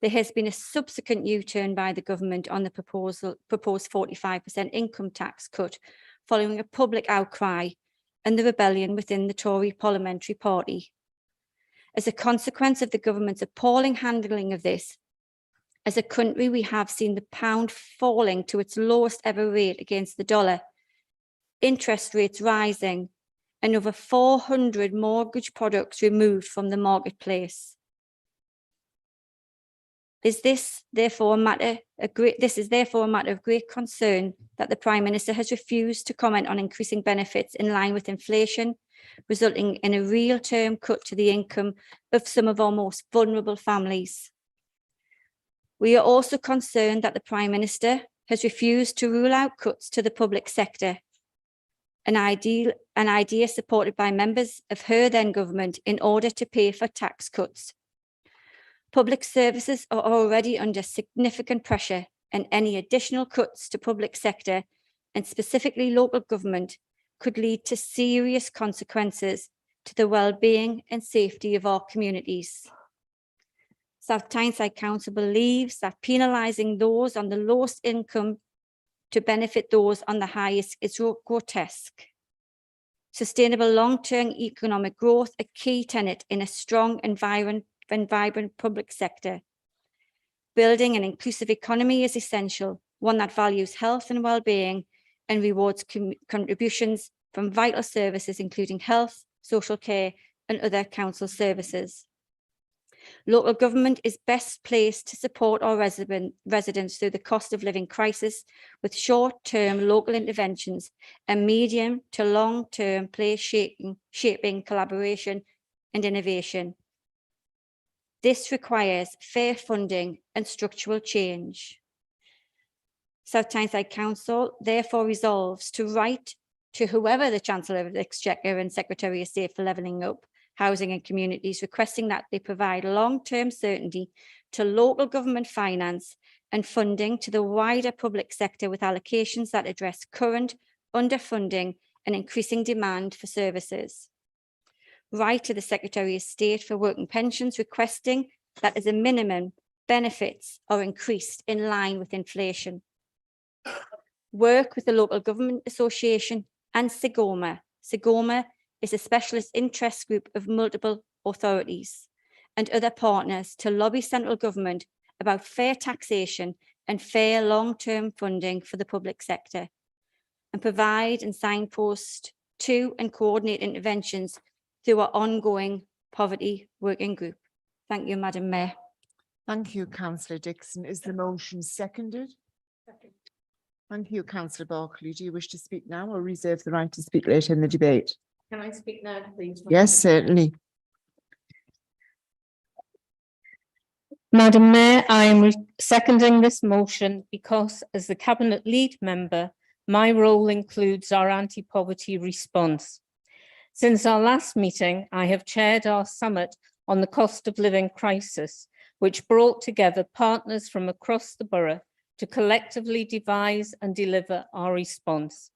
There has been a subsequent U-turn by the government on the proposed 45% income tax cut following a public outcry and the rebellion within the Tory parliamentary party. As a consequence of the government's appalling handling of this, as a country, we have seen the pound falling to its lowest ever rate against the dollar, interest rates rising, and over 400 mortgage products removed from the marketplace. This is therefore a matter of great concern that the Prime Minister has refused to comment on increasing benefits in line with inflation, resulting in a real-term cut to the income of some of our most vulnerable families. We are also concerned that the Prime Minister has refused to rule out cuts to the public sector, an idea supported by members of her then government in order to pay for tax cuts. Public services are already under significant pressure, and any additional cuts to public sector, and specifically local government, could lead to serious consequences to the well-being and safety of our communities. South Tyneside Council believes that penalising those on the lowest income to benefit those on the highest is grotesque. Sustainable long-term economic growth, a key tenet in a strong and vibrant public sector. Building an inclusive economy is essential, one that values health and well-being and rewards contributions from vital services, including health, social care, and other council services. Local government is best placed to support our residents through the cost of living crisis with short-term local interventions and medium to long-term shaping collaboration and innovation. This requires fair funding and structural change. South Tyneside Council therefore resolves to write to whoever the Chancellor of the Exchequer and Secretary of State for Levelling Up Housing and Communities, requesting that they provide long-term certainty to local government finance and funding to the wider public sector with allocations that address current underfunding and increasing demand for services. Write to the Secretary of State for Work and Pensions, requesting that as a minimum, benefits are increased in line with inflation. Work with the Local Government Association and SIGOMA. SIGOMA is a specialist interest group of multiple authorities and other partners to lobby central government about fair taxation and fair long-term funding for the public sector, and provide and signpost to and coordinate interventions through our ongoing poverty working group. Thank you, Madam Mayor. Thank you, Councillor Dixon. Is the motion seconded? Second. Thank you, Councillor Barclay. Do you wish to speak now or reserve the right to speak later in the debate? Can I speak now, please? Yes, certainly. Madam Mayor, I am seconding this motion because as the Cabinet Lead Member, my role includes our anti-poverty response. Since our last meeting, I have chaired our summit on the cost of living crisis, which brought together partners from across the borough to collectively devise and deliver our response.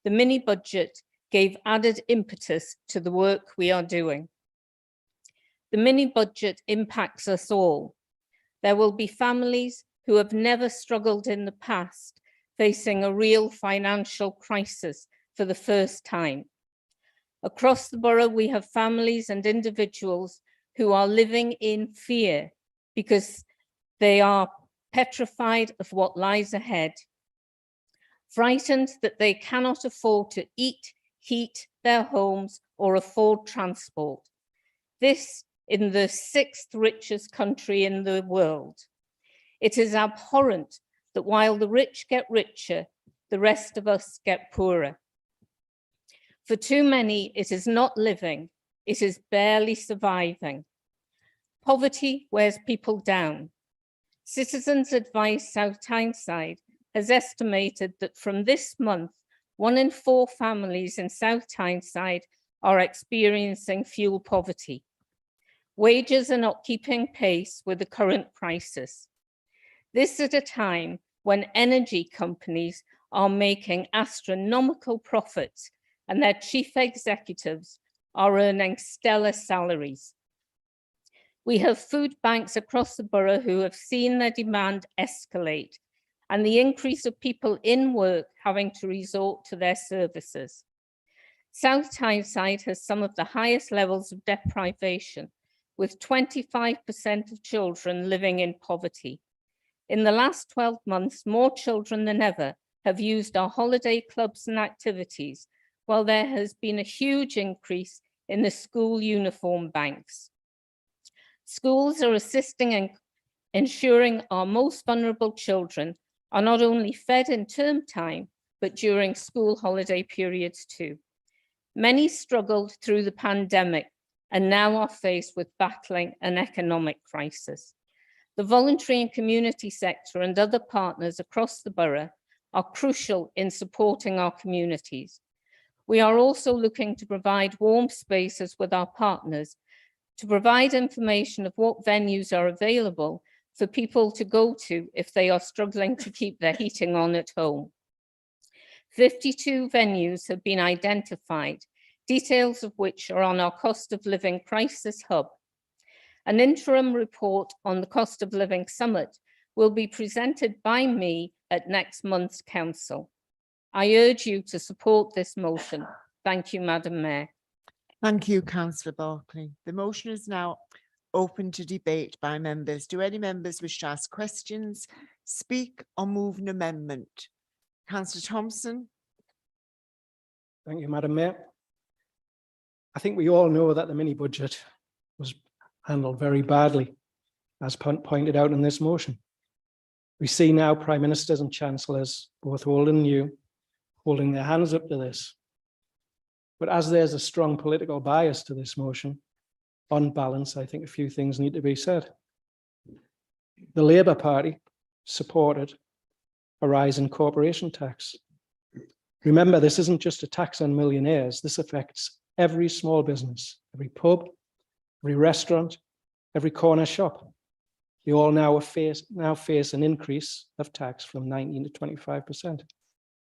The mini budget gave added impetus to the work we are doing. The mini budget impacts us all. There will be families who have never struggled in the past, facing a real financial crisis for the first time. Across the borough, we have families and individuals who are living in fear because they are petrified of what lies ahead, frightened that they cannot afford to eat, heat their homes or afford transport. This in the 6th richest country in the world. It is abhorrent that while the rich get richer, the rest of us get poorer. For too many, it is not living, it is barely surviving. Poverty wears people down. Citizens Advice South Tyneside has estimated that from this month, 1 in 4 families in South Tyneside are experiencing fuel poverty. Wages are not keeping pace with the current crisis. This at a time when energy companies are making astronomical profits and their chief executives are earning stellar salaries. We have food banks across the borough who have seen their demand escalate and the increase of people in work having to resort to their services. South Tyneside has some of the highest levels of deprivation, with 25% of children living in poverty. In the last 12 months, more children than ever have used our holiday clubs and activities, while there has been a huge increase in the school uniform banks. Schools are assisting in ensuring our most vulnerable children are not only fed in term time, but during school holiday periods too. Many struggled through the pandemic and now are faced with battling an economic crisis. The voluntary and community sector and other partners across the borough are crucial in supporting our communities. We are also looking to provide warm spaces with our partners to provide information of what venues are available for people to go to if they are struggling to keep their heating on at home. 52 venues have been identified, details of which are on our cost of living crisis hub. An interim report on the cost of living summit will be presented by me at next month's council. I urge you to support this motion. Thank you, Madam Mayor. Thank you, Councillor Barclay. The motion is now open to debate by members. Do any members wish to ask questions, speak or move an amendment? Councillor Thompson. Thank you, Madam Mayor. I think we all know that the mini budget was handled very badly, as pointed out in this motion. We see now Prime Ministers and Chancellors, both old and new, holding their hands up to this. But as there's a strong political bias to this motion, on balance, I think a few things need to be said. The Labour Party supported a rise in corporation tax. Remember, this isn't just a tax on millionaires. This affects every small business, every pub, every restaurant, every corner shop. They all now face an increase of tax from 19 to 25%.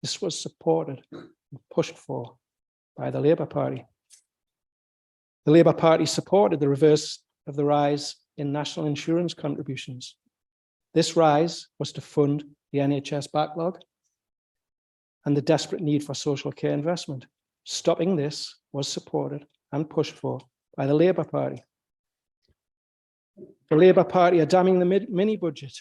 This was supported and pushed for by the Labour Party. The Labour Party supported the reverse of the rise in national insurance contributions. This rise was to fund the NHS backlog and the desperate need for social care investment. Stopping this was supported and pushed for by the Labour Party. The Labour Party are damning the mini budget,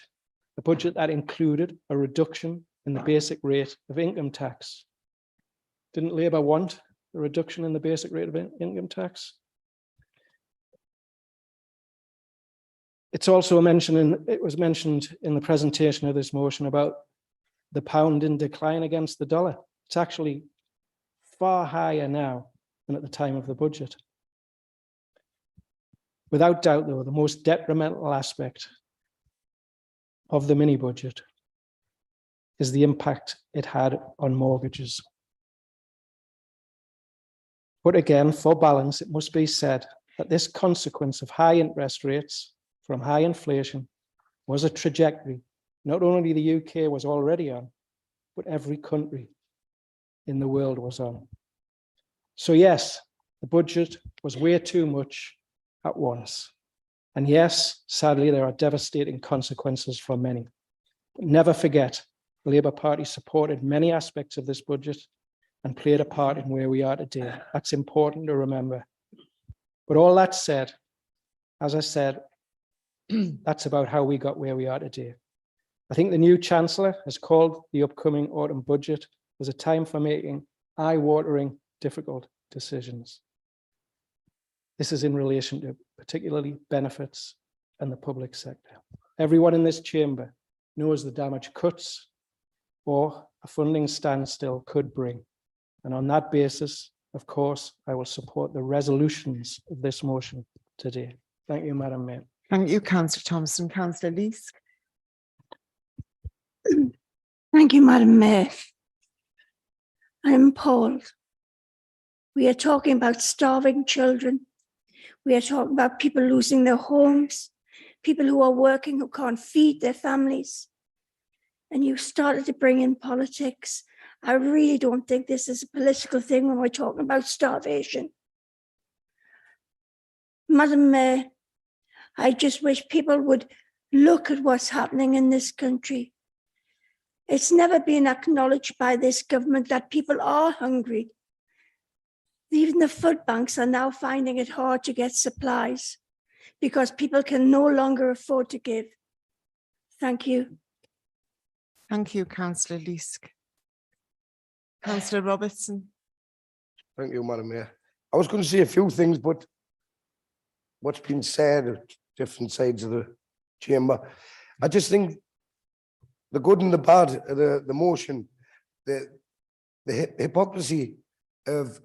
a budget that included a reduction in the basic rate of income tax. Didn't Labour want a reduction in the basic rate of income tax? It's also mentioned, it was mentioned in the presentation of this motion about the pound in decline against the dollar. It's actually far higher now than at the time of the budget. Without doubt, though, the most detrimental aspect of the mini budget is the impact it had on mortgages. But again, for balance, it must be said that this consequence of high interest rates from high inflation was a trajectory not only the UK was already on, but every country in the world was on. So yes, the budget was way too much at once. And yes, sadly, there are devastating consequences for many. But never forget, the Labour Party supported many aspects of this budget and played a part in where we are today. That's important to remember. But all that said, as I said, that's about how we got where we are today. I think the new Chancellor has called the upcoming autumn budget as a time for making eye-watering, difficult decisions. This is in relation to particularly benefits and the public sector. Everyone in this chamber knows the damage cuts or a funding standstill could bring. And on that basis, of course, I will support the resolutions of this motion today. Thank you, Madam Mayor. Thank you, Councillor Thompson. Councillor Lees. Thank you, Madam Mayor. I'm appalled. We are talking about starving children. We are talking about people losing their homes, people who are working who can't feed their families. And you started to bring in politics. I really don't think this is a political thing when we're talking about starvation. Madam Mayor, I just wish people would look at what's happening in this country. It's never been acknowledged by this government that people are hungry. Even the food banks are now finding it hard to get supplies because people can no longer afford to give. Thank you. Thank you, Councillor Leask. Councillor Robertson. Thank you, Madam Mayor. I was going to say a few things, but what's been said at different sides of the chamber, I just think the good and the bad of the motion, the hypocrisy of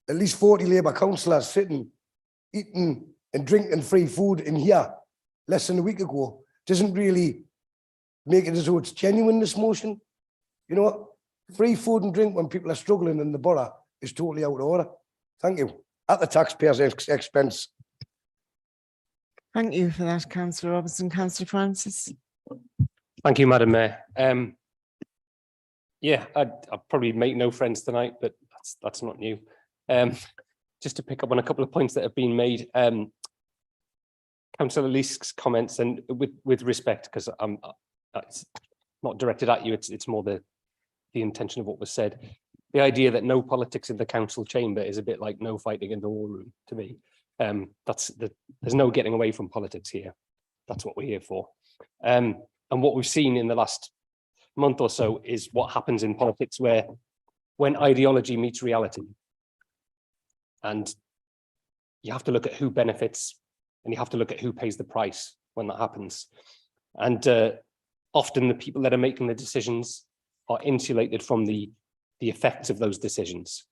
at least 40 Labour councillors sitting, eating and drinking free food in here less than a week ago doesn't really make it as though it's genuine, this motion. You know what? Free food and drink when people are struggling in the borough is totally out of order. Thank you. At the taxpayers' expense. Thank you for that, Councillor Robertson. Councillor Francis. Thank you, Madam Mayor. Yeah, I'll probably make no friends tonight, but that's not new. Just to pick up on a couple of points that have been made. Councillor Leask's comments, and with respect, because it's not directed at you, it's more the intention of what was said. The idea that no politics in the council chamber is a bit like no fighting in the war room to me. There's no getting away from politics here. That's what we're here for. And what we've seen in the last month or so is what happens in politics when ideology meets reality. And you have to look at who benefits and you have to look at who pays the price when that happens. And often the people that are making the decisions are insulated from the effects of those decisions,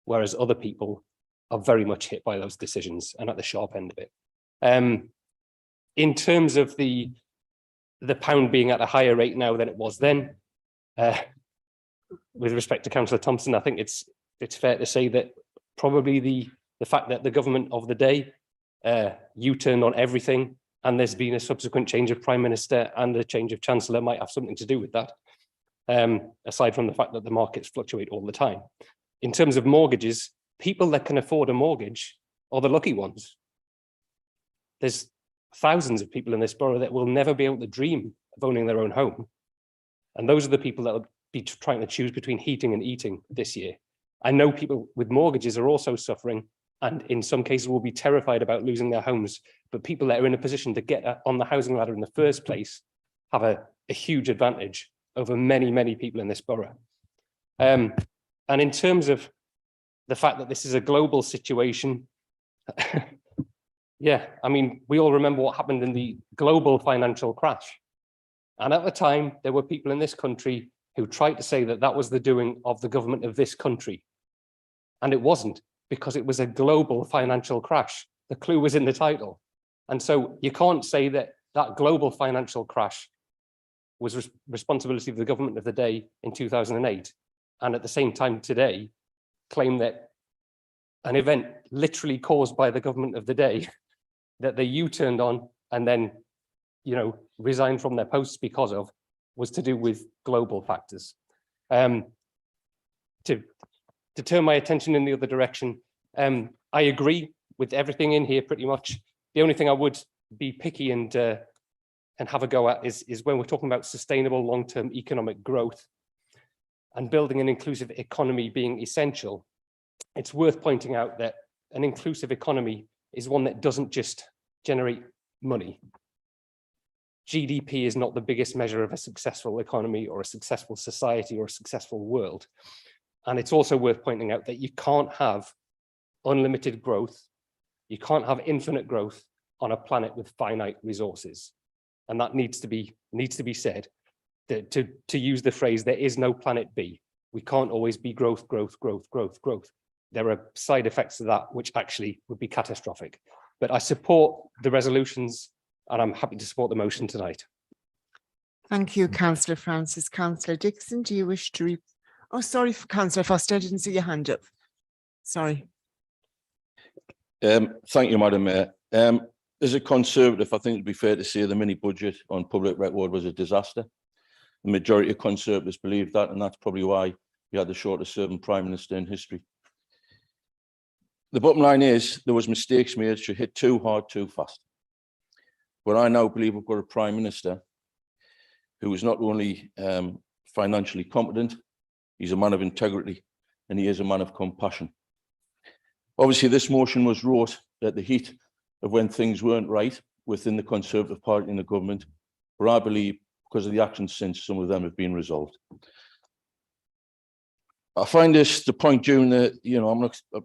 whereas other people are very much hit by those decisions and at the sharp end of it. In terms of the pound being at a higher rate now than it was then, with respect to Councillor Thompson, I think it's fair to say that probably the fact that the government of the day U-turned on everything and there's been a subsequent change of Prime Minister and a change of Chancellor might have something to do with that, aside from the fact that the markets fluctuate all the time. In terms of mortgages, people that can afford a mortgage are the lucky ones. There's thousands of people in this borough that will never be able to dream of owning their own home. And those are the people that will be trying to choose between heating and eating this year. I know people with mortgages are also suffering and in some cases will be terrified about losing their homes, but people that are in a position to get on the housing ladder in the first place have a huge advantage over many, many people in this borough. And in terms of the fact that this is a global situation, yeah, I mean, we all remember what happened in the global financial crash. And at the time, there were people in this country who tried to say that that was the doing of the government of this country. And it wasn't, because it was a global financial crash. The clue was in the title. And so you can't say that that global financial crash was responsibility of the government of the day in 2008. And at the same time today, claim that an event literally caused by the government of the day that they U-turned on and then, you know, resigned from their posts because of, was to do with global factors. To turn my attention in the other direction, I agree with everything in here pretty much. The only thing I would be picky and have a go at is when we're talking about sustainable long-term economic growth and building an inclusive economy being essential. It's worth pointing out that an inclusive economy is one that doesn't just generate money. GDP is not the biggest measure of a successful economy or a successful society or a successful world. And it's also worth pointing out that you can't have unlimited growth. You can't have infinite growth on a planet with finite resources. And that needs to be said. To use the phrase, there is no planet B. We can't always be growth, growth, growth, growth, growth. There are side effects to that which actually would be catastrophic. But I support the resolutions and I'm happy to support the motion tonight. Thank you, Councillor Francis. Councillor Dixon, do you wish to oh, sorry, Councillor Foster, I didn't see your hand up. Sorry. Thank you, Madam Mayor. As a Conservative, I think it'd be fair to say the mini budget on public record was a disaster. The majority of Conservatives believe that, and that's probably why we had the shortest serving Prime Minister in history. The bottom line is there was mistakes made. She hit too hard, too fast. But I now believe we've got a Prime Minister who is not only financially competent, he's a man of integrity, and he is a man of compassion. Obviously, this motion was wrote at the heat of when things weren't right within the Conservative Party and the government, but I believe because of the actions since, some of them have been resolved. I find this the point during the,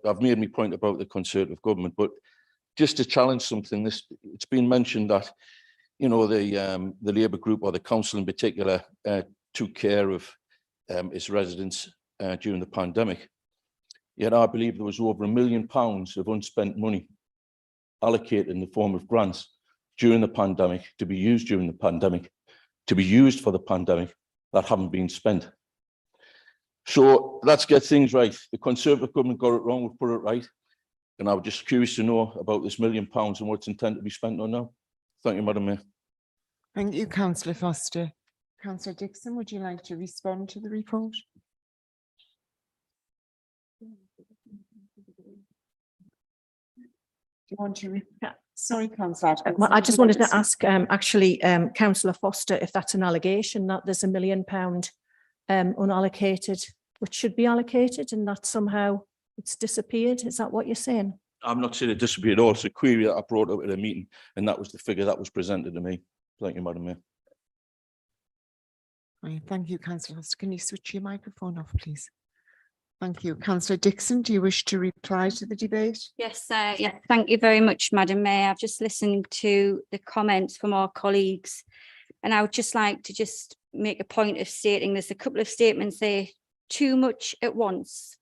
I've made my point about the Conservative government, but just to challenge something, it's been mentioned that, the Labour group or the council in particular took care of its residents during the pandemic. Yet I believe there was over £1 million of unspent money allocated in the form of grants during the pandemic, to be used during the pandemic, to be used for the pandemic, that haven't been spent. So let's get things right. The Conservative government got it wrong, we've put it right. And I was just curious to know about this £1 million and what it's intended to be spent on now. Thank you, Madam Mayor. Thank you, Councillor Foster. Councillor Dixon, would you like to respond to the report? Do you want to? Sorry, Councillor. Well, I just wanted to ask, Councillor Foster, if that's an allegation that there's £1 million unallocated, which should be allocated, and that somehow it's disappeared. Is that what you're saying? I'm not saying it disappeared at all. It's a query that I brought up at a meeting, and that was the figure that was presented to me. Thank you, Madam Mayor. Right, thank you, Councillor Foster. Can you switch your microphone off, please? Thank you. Councillor Dixon, do you wish to reply to the debate? Yes, yeah, thank you very much, Madam Mayor. I've just listened to the comments from our colleagues, and I would just like to make a point of stating there's a couple of statements there. Too much at once.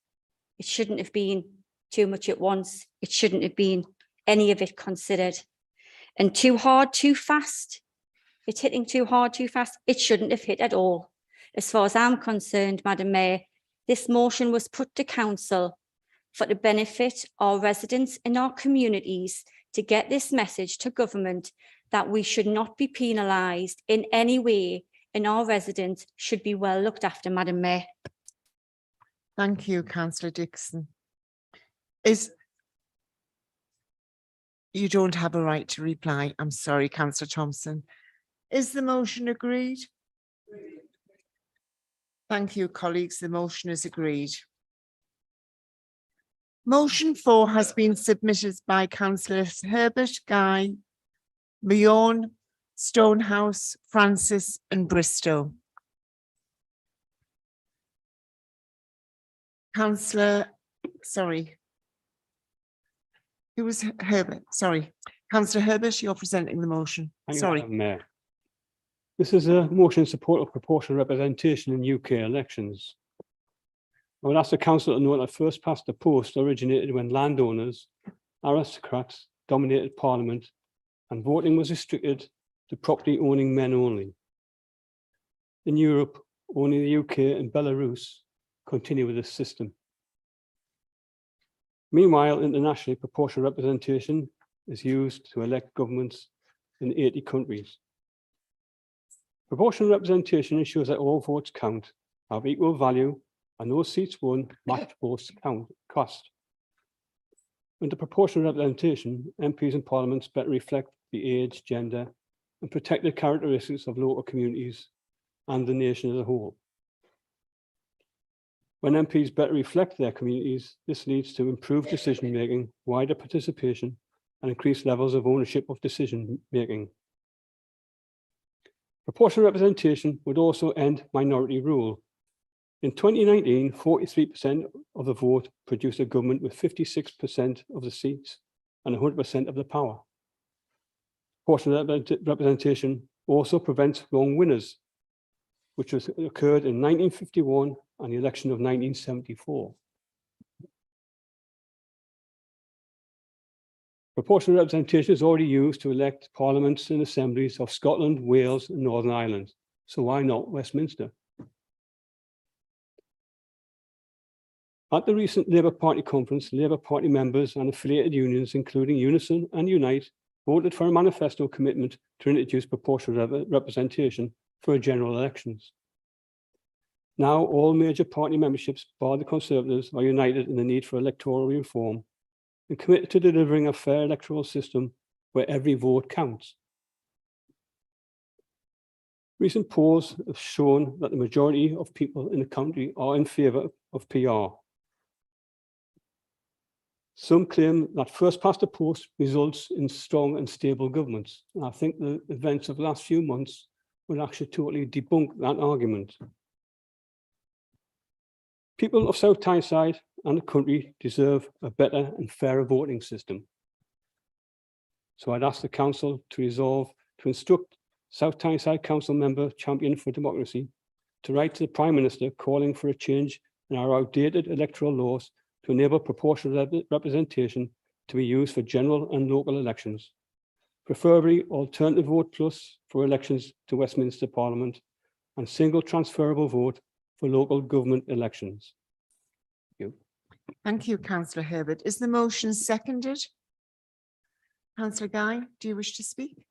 It shouldn't have been too much at once. It shouldn't have been any of it considered. And too hard, too fast. It's hitting too hard, too fast. It shouldn't have hit at all. As far as I'm concerned, Madam Mayor, this motion was put to council for the benefit of residents in our communities, to get this message to government that we should not be penalised in any way, and our residents should be well looked after, Madam Mayor. Thank you, Councillor Dixon. You don't have a right to reply. I'm sorry, Councillor Thompson. Is the motion agreed? Thank you, colleagues. The motion is agreed. Motion 4 has been submitted by Councillors Herbert, Guy, Bjorn, Stonehouse, Francis and Bristow. Councillor, sorry. Who was Herbert? Sorry. Councillor Herbert, you're presenting the motion. Thank you, Sorry. Madam Mayor. This is a motion in support of proportional representation in UK elections. I would ask the council to note that first past the post originated when landowners, aristocrats dominated Parliament, and voting was restricted to property owning men only. In Europe, only the UK and Belarus continue with this system. Meanwhile, internationally, proportional representation is used to elect governments in 80 countries. Proportional representation ensures that all votes count, have equal value, and those seats won match votes cost. Under proportional representation, MPs in parliaments better reflect the age, gender, and protect the characteristics of local communities and the nation as a whole. When MPs better reflect their communities, this leads to improved decision-making, wider participation, and increased levels of ownership of decision-making. Proportional representation would also end minority rule. In 2019, 43% of the vote produced a government with 56% of the seats and 100% of the power. Proportional representation also prevents wrong winners, which occurred in 1951 and the election of 1974. Proportional representation is already used to elect parliaments and assemblies of Scotland, Wales, and Northern Ireland. So why not Westminster? At the recent Labour Party conference, Labour Party members and affiliated unions, including Unison and Unite, voted for a manifesto commitment to introduce proportional representation for general elections. Now, all major party memberships, bar the Conservatives, are united in the need for electoral reform and committed to delivering a fair electoral system where every vote counts. Recent polls have shown that the majority of people in the country are in favour of PR. Some claim that first past the post results in strong and stable governments. And I think the events of the last few months would actually totally debunk that argument. People of South Tyneside and the country deserve a better and fairer voting system. So I'd ask the council to resolve to instruct South Tyneside Council member Champion for Democracy to write to the Prime Minister calling for a change in our outdated electoral laws to enable proportional representation to be used for general and local elections, preferably alternative vote plus for elections to Westminster Parliament and single transferable vote for local government elections. Thank you. Thank you, Councillor Herbert. Is the motion seconded? Councillor Guy, do you wish to speak?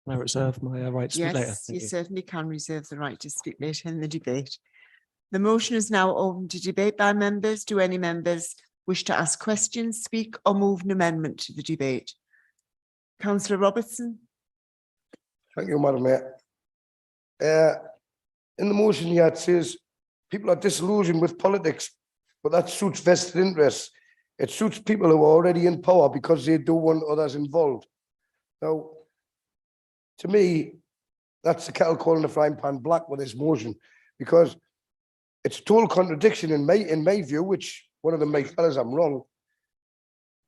I reserve my right to speak later. Yes, Thank you certainly can reserve the right to speak later in the debate. The motion is now open to debate by members. Do any members wish to ask questions, speak or move an amendment to the debate? Councillor Robertson. Thank you, Madam Mayor. In the motion here, it says people are disillusioned with politics, but that suits vested interests. It suits people who are already in power because they don't want others involved. Now, to me, that's the kettle calling the frying pan black with this motion, because it's total contradiction in my view, which one of them may tell us I'm wrong.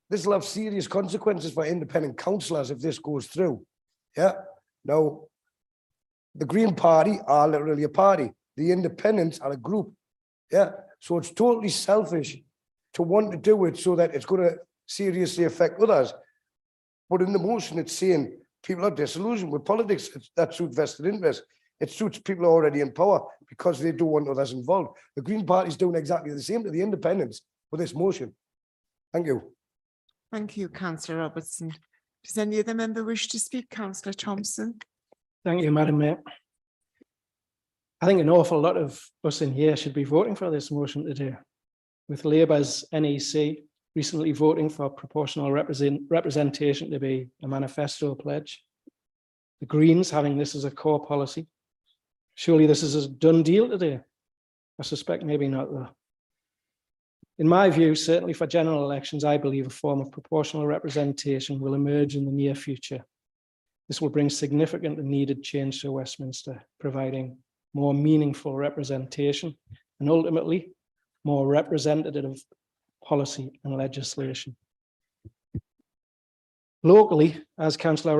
This will have serious consequences for independent councillors if this goes through. Yeah. Now, the Green Party are literally a party. The independents are a group. Yeah. So it's totally selfish to want to do it so that it's going to seriously affect others. But in the motion, it's saying people are disillusioned with politics. That suits vested interests. It suits people already in power because they don't want others involved. The Green Party is doing exactly the same to the independents with this motion. Thank you. Thank you, Councillor Robertson. Does any other member wish to speak? Councillor Thompson. Thank you, Madam Mayor. I think an awful lot of us in here should be voting for this motion today, with Labour's NEC recently voting for proportional representation to be a manifesto pledge. The Greens having this as a core policy. Surely this is a done deal today. I suspect maybe not though. In my view, certainly for general elections, I believe a form of proportional representation will emerge in the near future. This will bring significant and needed change to Westminster, providing more meaningful representation and ultimately more representative policy and legislation. Locally, as Councillor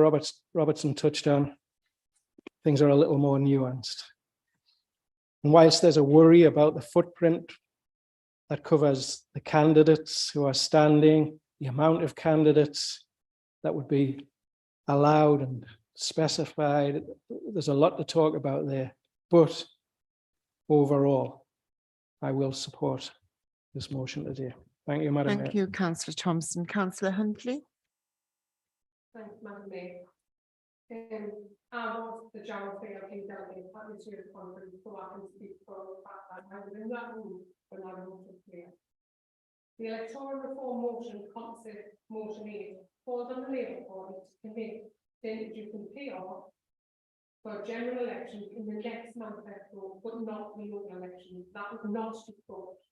Robertson touched on, things are a little more nuanced. And whilst there's a worry about the footprint that covers the candidates who are standing, the amount of candidates that would be allowed and specified, there's a lot to talk about there. But overall, I will support this motion today. Thank you, Madam Mayor. Thank you, Councillor Thompson. Councillor Huntley. Thanks, Madam Mayor. I was the general thing of delegate at this year's conference, so I can speak for the fact that I was in that room when I voted here. The electoral reform motion, concept motion 8, calls on the Labour Party to commit to introducing PR for general elections in the next manifesto, but not the local elections. That was not discussed.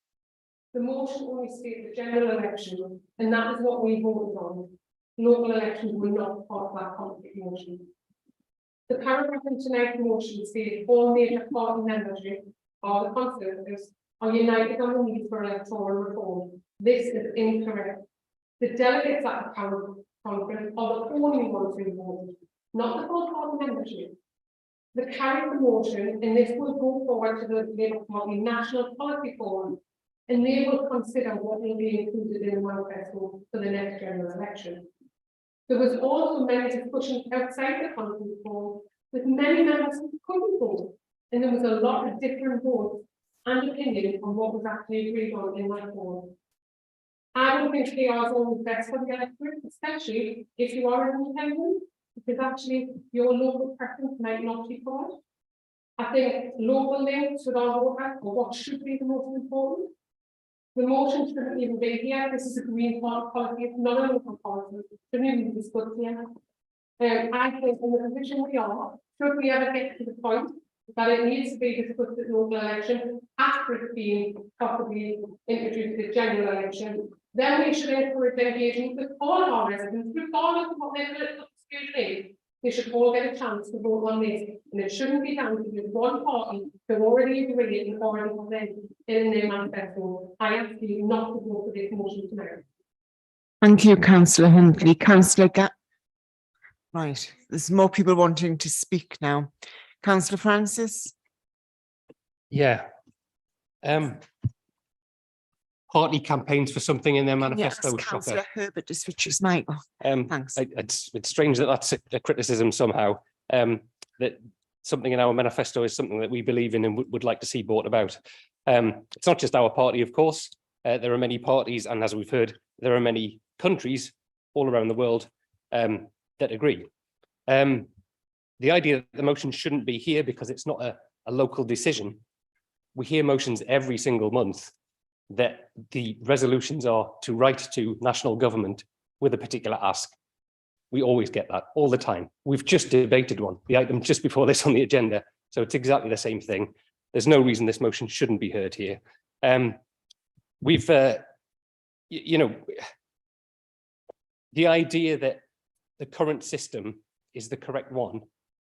The motion only states the general election, and that is what we voted on. Local elections were not part of that conflict motion. The paragraph in tonight's motion states all major party membership or the Conservatives are united on the need for electoral reform. This is incorrect. The delegates at the conference are the only ones who voted, not the full party membership. The carry the motion, and this will go forward to the Labour Party National Policy Forum, and they will consider what will be included in the manifesto for the next general election. There was also many discussions outside the conference call with many members who couldn't vote, and there was a lot of different votes and opinions on what was actually agreed on in that board. I don't think PR is always best for the electorate, especially if you are an independent, because actually your local preference might not be covered. I think local links with our voter are what should be the most important. The motion shouldn't even be here. This is a green policy, it's not a local policy. It shouldn't even be discussed here. I think in the position we are, should we ever get to the point that it needs to be discussed at local election after it's been possibly introduced at general election, then we should encourage engagement with all of our residents, regardless of what their political exclusion is. They should all get a chance to vote on this, and it shouldn't be down to just one party who already agreed and already presented in their manifesto. I ask you not to vote for this motion tonight. Thank you, Councillor Huntley. Councillor Right, there's more people wanting to speak now. Councillor Francis. Yeah. Party campaigns for something in their manifesto. Councillor Herbert to switch his mic off. Thanks. It's strange that that's a criticism somehow. That something in our manifesto is something that we believe in and would like to see brought about. It's not just our party, of course. There are many parties, and as we've heard, there are many countries all around the world that agree. The idea that the motion shouldn't be here because it's not a local decision. We hear motions every single month that the resolutions are to write to national government with a particular ask. We always get that all the time. We've just debated one, the item just before this on the agenda. So it's exactly the same thing. There's no reason this motion shouldn't be heard here. We've, you know, the idea that the current system is the correct one,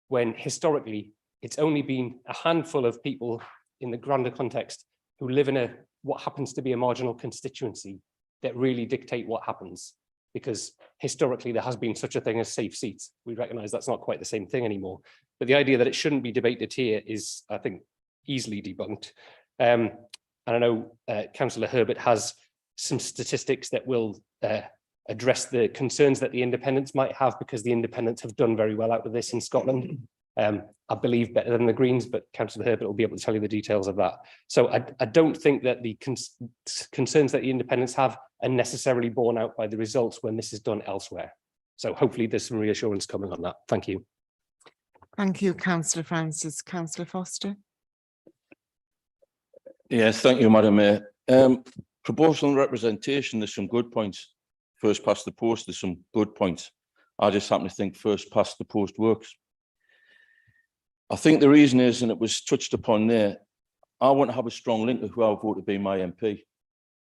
when historically it's only been a handful of people in the grander context who live in what happens to be a marginal constituency that really dictate what happens. Because historically there has been such a thing as safe seats. We recognise that's not quite the same thing anymore. But the idea that it shouldn't be debated here is, I think, easily debunked. And I know Councillor Herbert has some statistics that will address the concerns that the independents might have, because the independents have done very well out of this in Scotland. I believe better than the Greens, but Councillor Herbert will be able to tell you the details of that. So I don't think that the concerns that the independents have are necessarily borne out by the results when this is done elsewhere. So hopefully there's some reassurance coming on that. Thank you. Thank you, Councillor Francis. Councillor Foster. Yes, thank you, Madam Mayor. Proportional representation, there's some good points. First past the post, there's some good points. I just happen to think first past the post works. I think the reason is, and it was touched upon there, I want to have a strong link to who I vote to be my MP,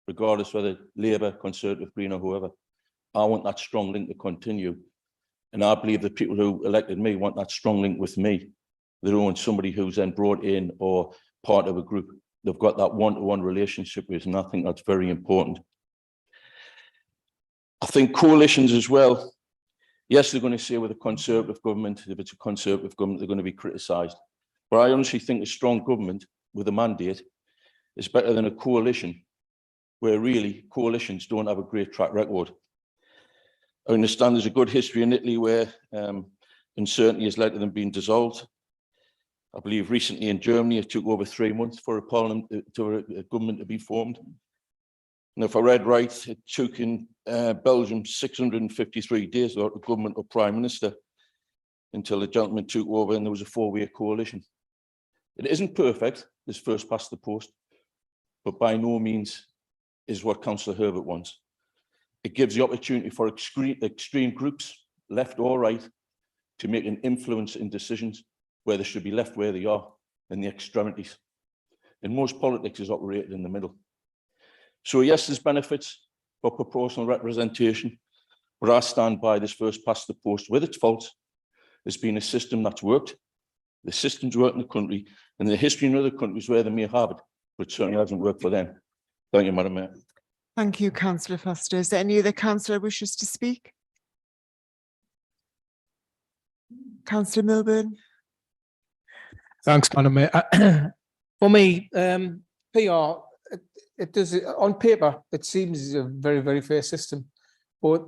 regardless whether Labour, Conservative, Green or whoever. I want that strong link to continue. And I believe the people who elected me want that strong link with me. They don't want somebody who's then brought in or part of a group. They've got that one-to-one relationship with, and I think that's very important. I think coalitions as well. Yes, they're going to say with a Conservative government, if it's a Conservative government, they're going to be criticised. But I honestly think a strong government with a mandate is better than a coalition, where really coalitions don't have a great track record. I understand there's a good history in Italy where uncertainty has led to them being dissolved. I believe recently in Germany, it took over 3 months for a government to be formed. And if I read right, it took in Belgium 653 days without a government or prime minister until the gentleman took over and there was a four-way coalition. It isn't perfect, this first past the post, but by no means is what Councillor Herbert wants. It gives the opportunity for extreme groups, left or right, to make an influence in decisions where they should be left where they are, in the extremities. And most politics is operated in the middle. So yes, there's benefits for proportional representation, but I stand by this first past the post with its faults. There's been a system that's worked. The systems work in the country, and the history in other countries where they may have it, but certainly hasn't worked for them. Thank you, Madam Mayor. Thank you, Councillor Foster. Is there any other councillor wishes to speak? Councillor Milburn. Thanks, Madam Mayor. For me, PR, it does, on paper, it seems a very, very fair system. But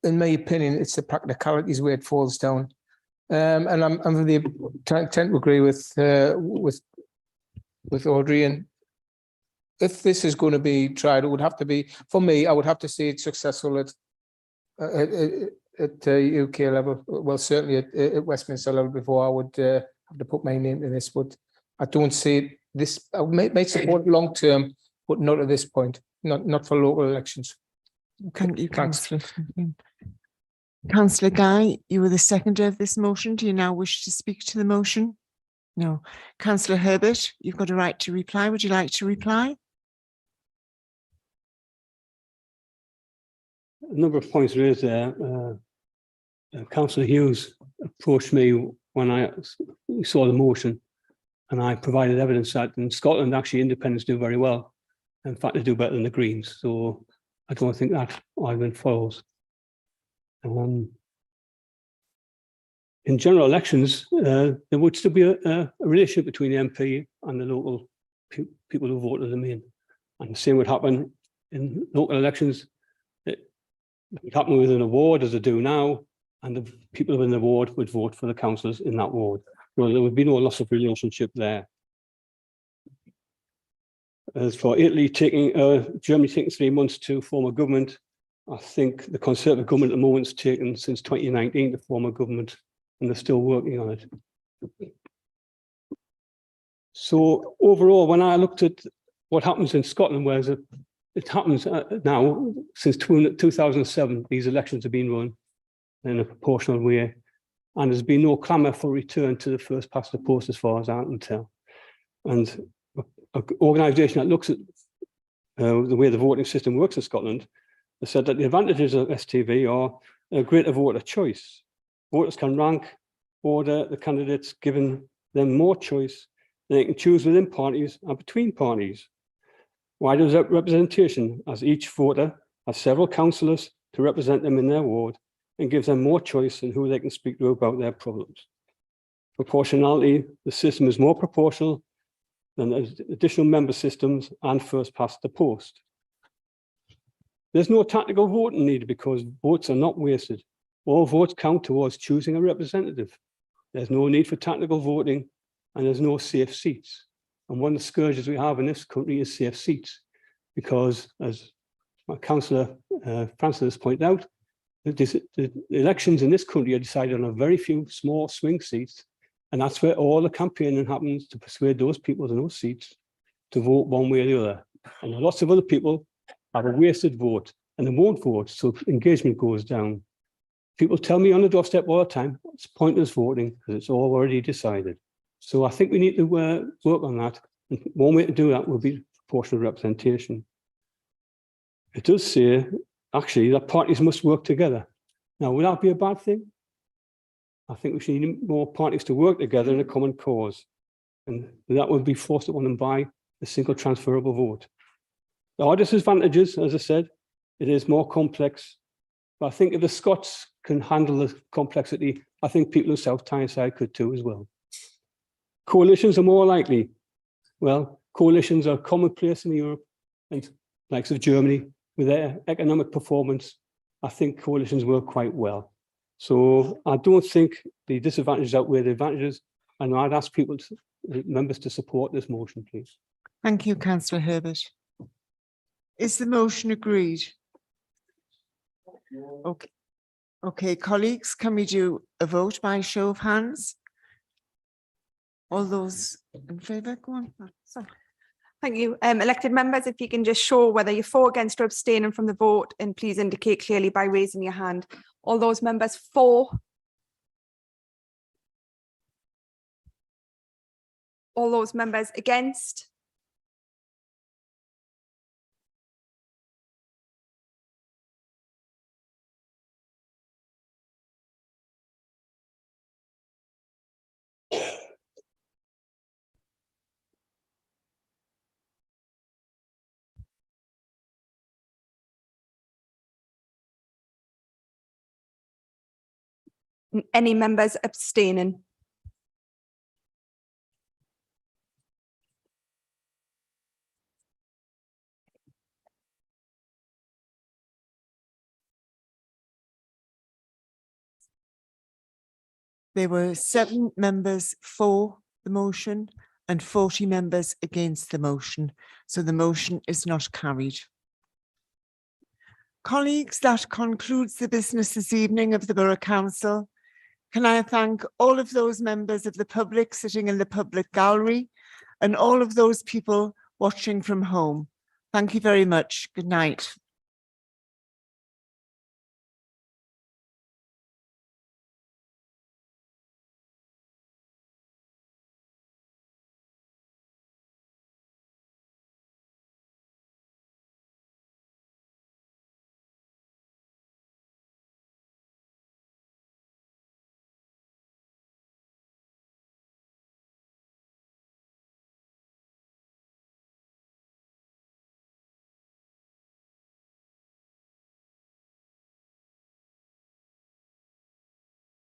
in my opinion, it's the practicalities where it falls down. And I'm of the tend to agree with Audrey. And if this is going to be tried, it would have to be, for me, I would have to see it successful at UK level. Well, certainly at Westminster level before I would have to put my name to this. But I don't see this. I may support long term, but not at this point. Not for local elections. Thank you, Thanks. Councillor. Councillor Guy, you were the seconder of this motion. Do you now wish to speak to the motion? No. Councillor Herbert, you've got a right to reply. Would you like to reply? A number of points raised there. Councillor Hughes approached me when I saw the motion, and I provided evidence that in Scotland, actually, independents do very well. In fact, they do better than the Greens. So I don't think that argument follows. In general elections, there would still be a relationship between the MP and the local people who voted them in. And the same would happen in local elections. It would happen within a ward as they do now, and the people within the ward would vote for the councillors in that ward. So there would be no loss of relationship there. As for Italy Germany taking 3 months to form a government, I think the Conservative government at the moment has taken since 2019 to form a government, and they're still working on it. So overall, when I looked at what happens in Scotland, whereas it happens now, since 2007, these elections have been run in a proportional way, and there's been no clamour for return to the first past the post as far as I can tell. And an organisation that looks at the way the voting system works in Scotland has said that the advantages of STV are a greater voter choice. Voters can rank, order the candidates, giving them more choice. They can choose within parties and between parties. Wider representation, as each voter has several councillors to represent them in their ward, and gives them more choice in who they can speak to about their problems. Proportionality, the system is more proportional than additional member systems and first past the post. There's no tactical voting needed because votes are not wasted. All votes count towards choosing a representative. There's no need for tactical voting, and there's no safe seats. And one of the scourges we have in this country is safe seats, because as my councillor Francis has pointed out, the elections in this country are decided on a very few small swing seats, and that's where all the campaigning happens to persuade those people in those seats to vote one way or the other. And lots of other people have a wasted vote and they won't vote, so engagement goes down. People tell me on the doorstep all the time, it's pointless voting because it's all already decided. So I think we need to work on that. And one way to do that will be proportional representation. It does say, actually, that parties must work together. Now, would that be a bad thing? I think we should need more parties to work together in a common cause. And that would be forced upon them by a single transferable vote. There are disadvantages, as I said, it is more complex. But I think if the Scots can handle the complexity, I think people in South Tyneside could too as well. Coalitions are more likely. Well, coalitions are commonplace in Europe, and likes of Germany, with their economic performance, I think coalitions work quite well. So I don't think the disadvantages outweigh the advantages, and I'd ask members to support this motion, please. Thank you, Councillor Herbert. Is the motion agreed? Okay. Okay, colleagues, can we do a vote by show of hands? All those in favour, go on. Sorry. Thank you. Elected members, if you can just show whether you're for, against or abstaining from the vote, and please indicate clearly by raising your hand. All those members for. All those members against. Any members abstaining? There were 7 members for the motion and 40 members against the motion, so the motion is not carried. Colleagues, that concludes the business this evening of the Borough Council. Can I thank all of those members of the public sitting in the public gallery and all of those people watching from home. Thank you very much. Good night.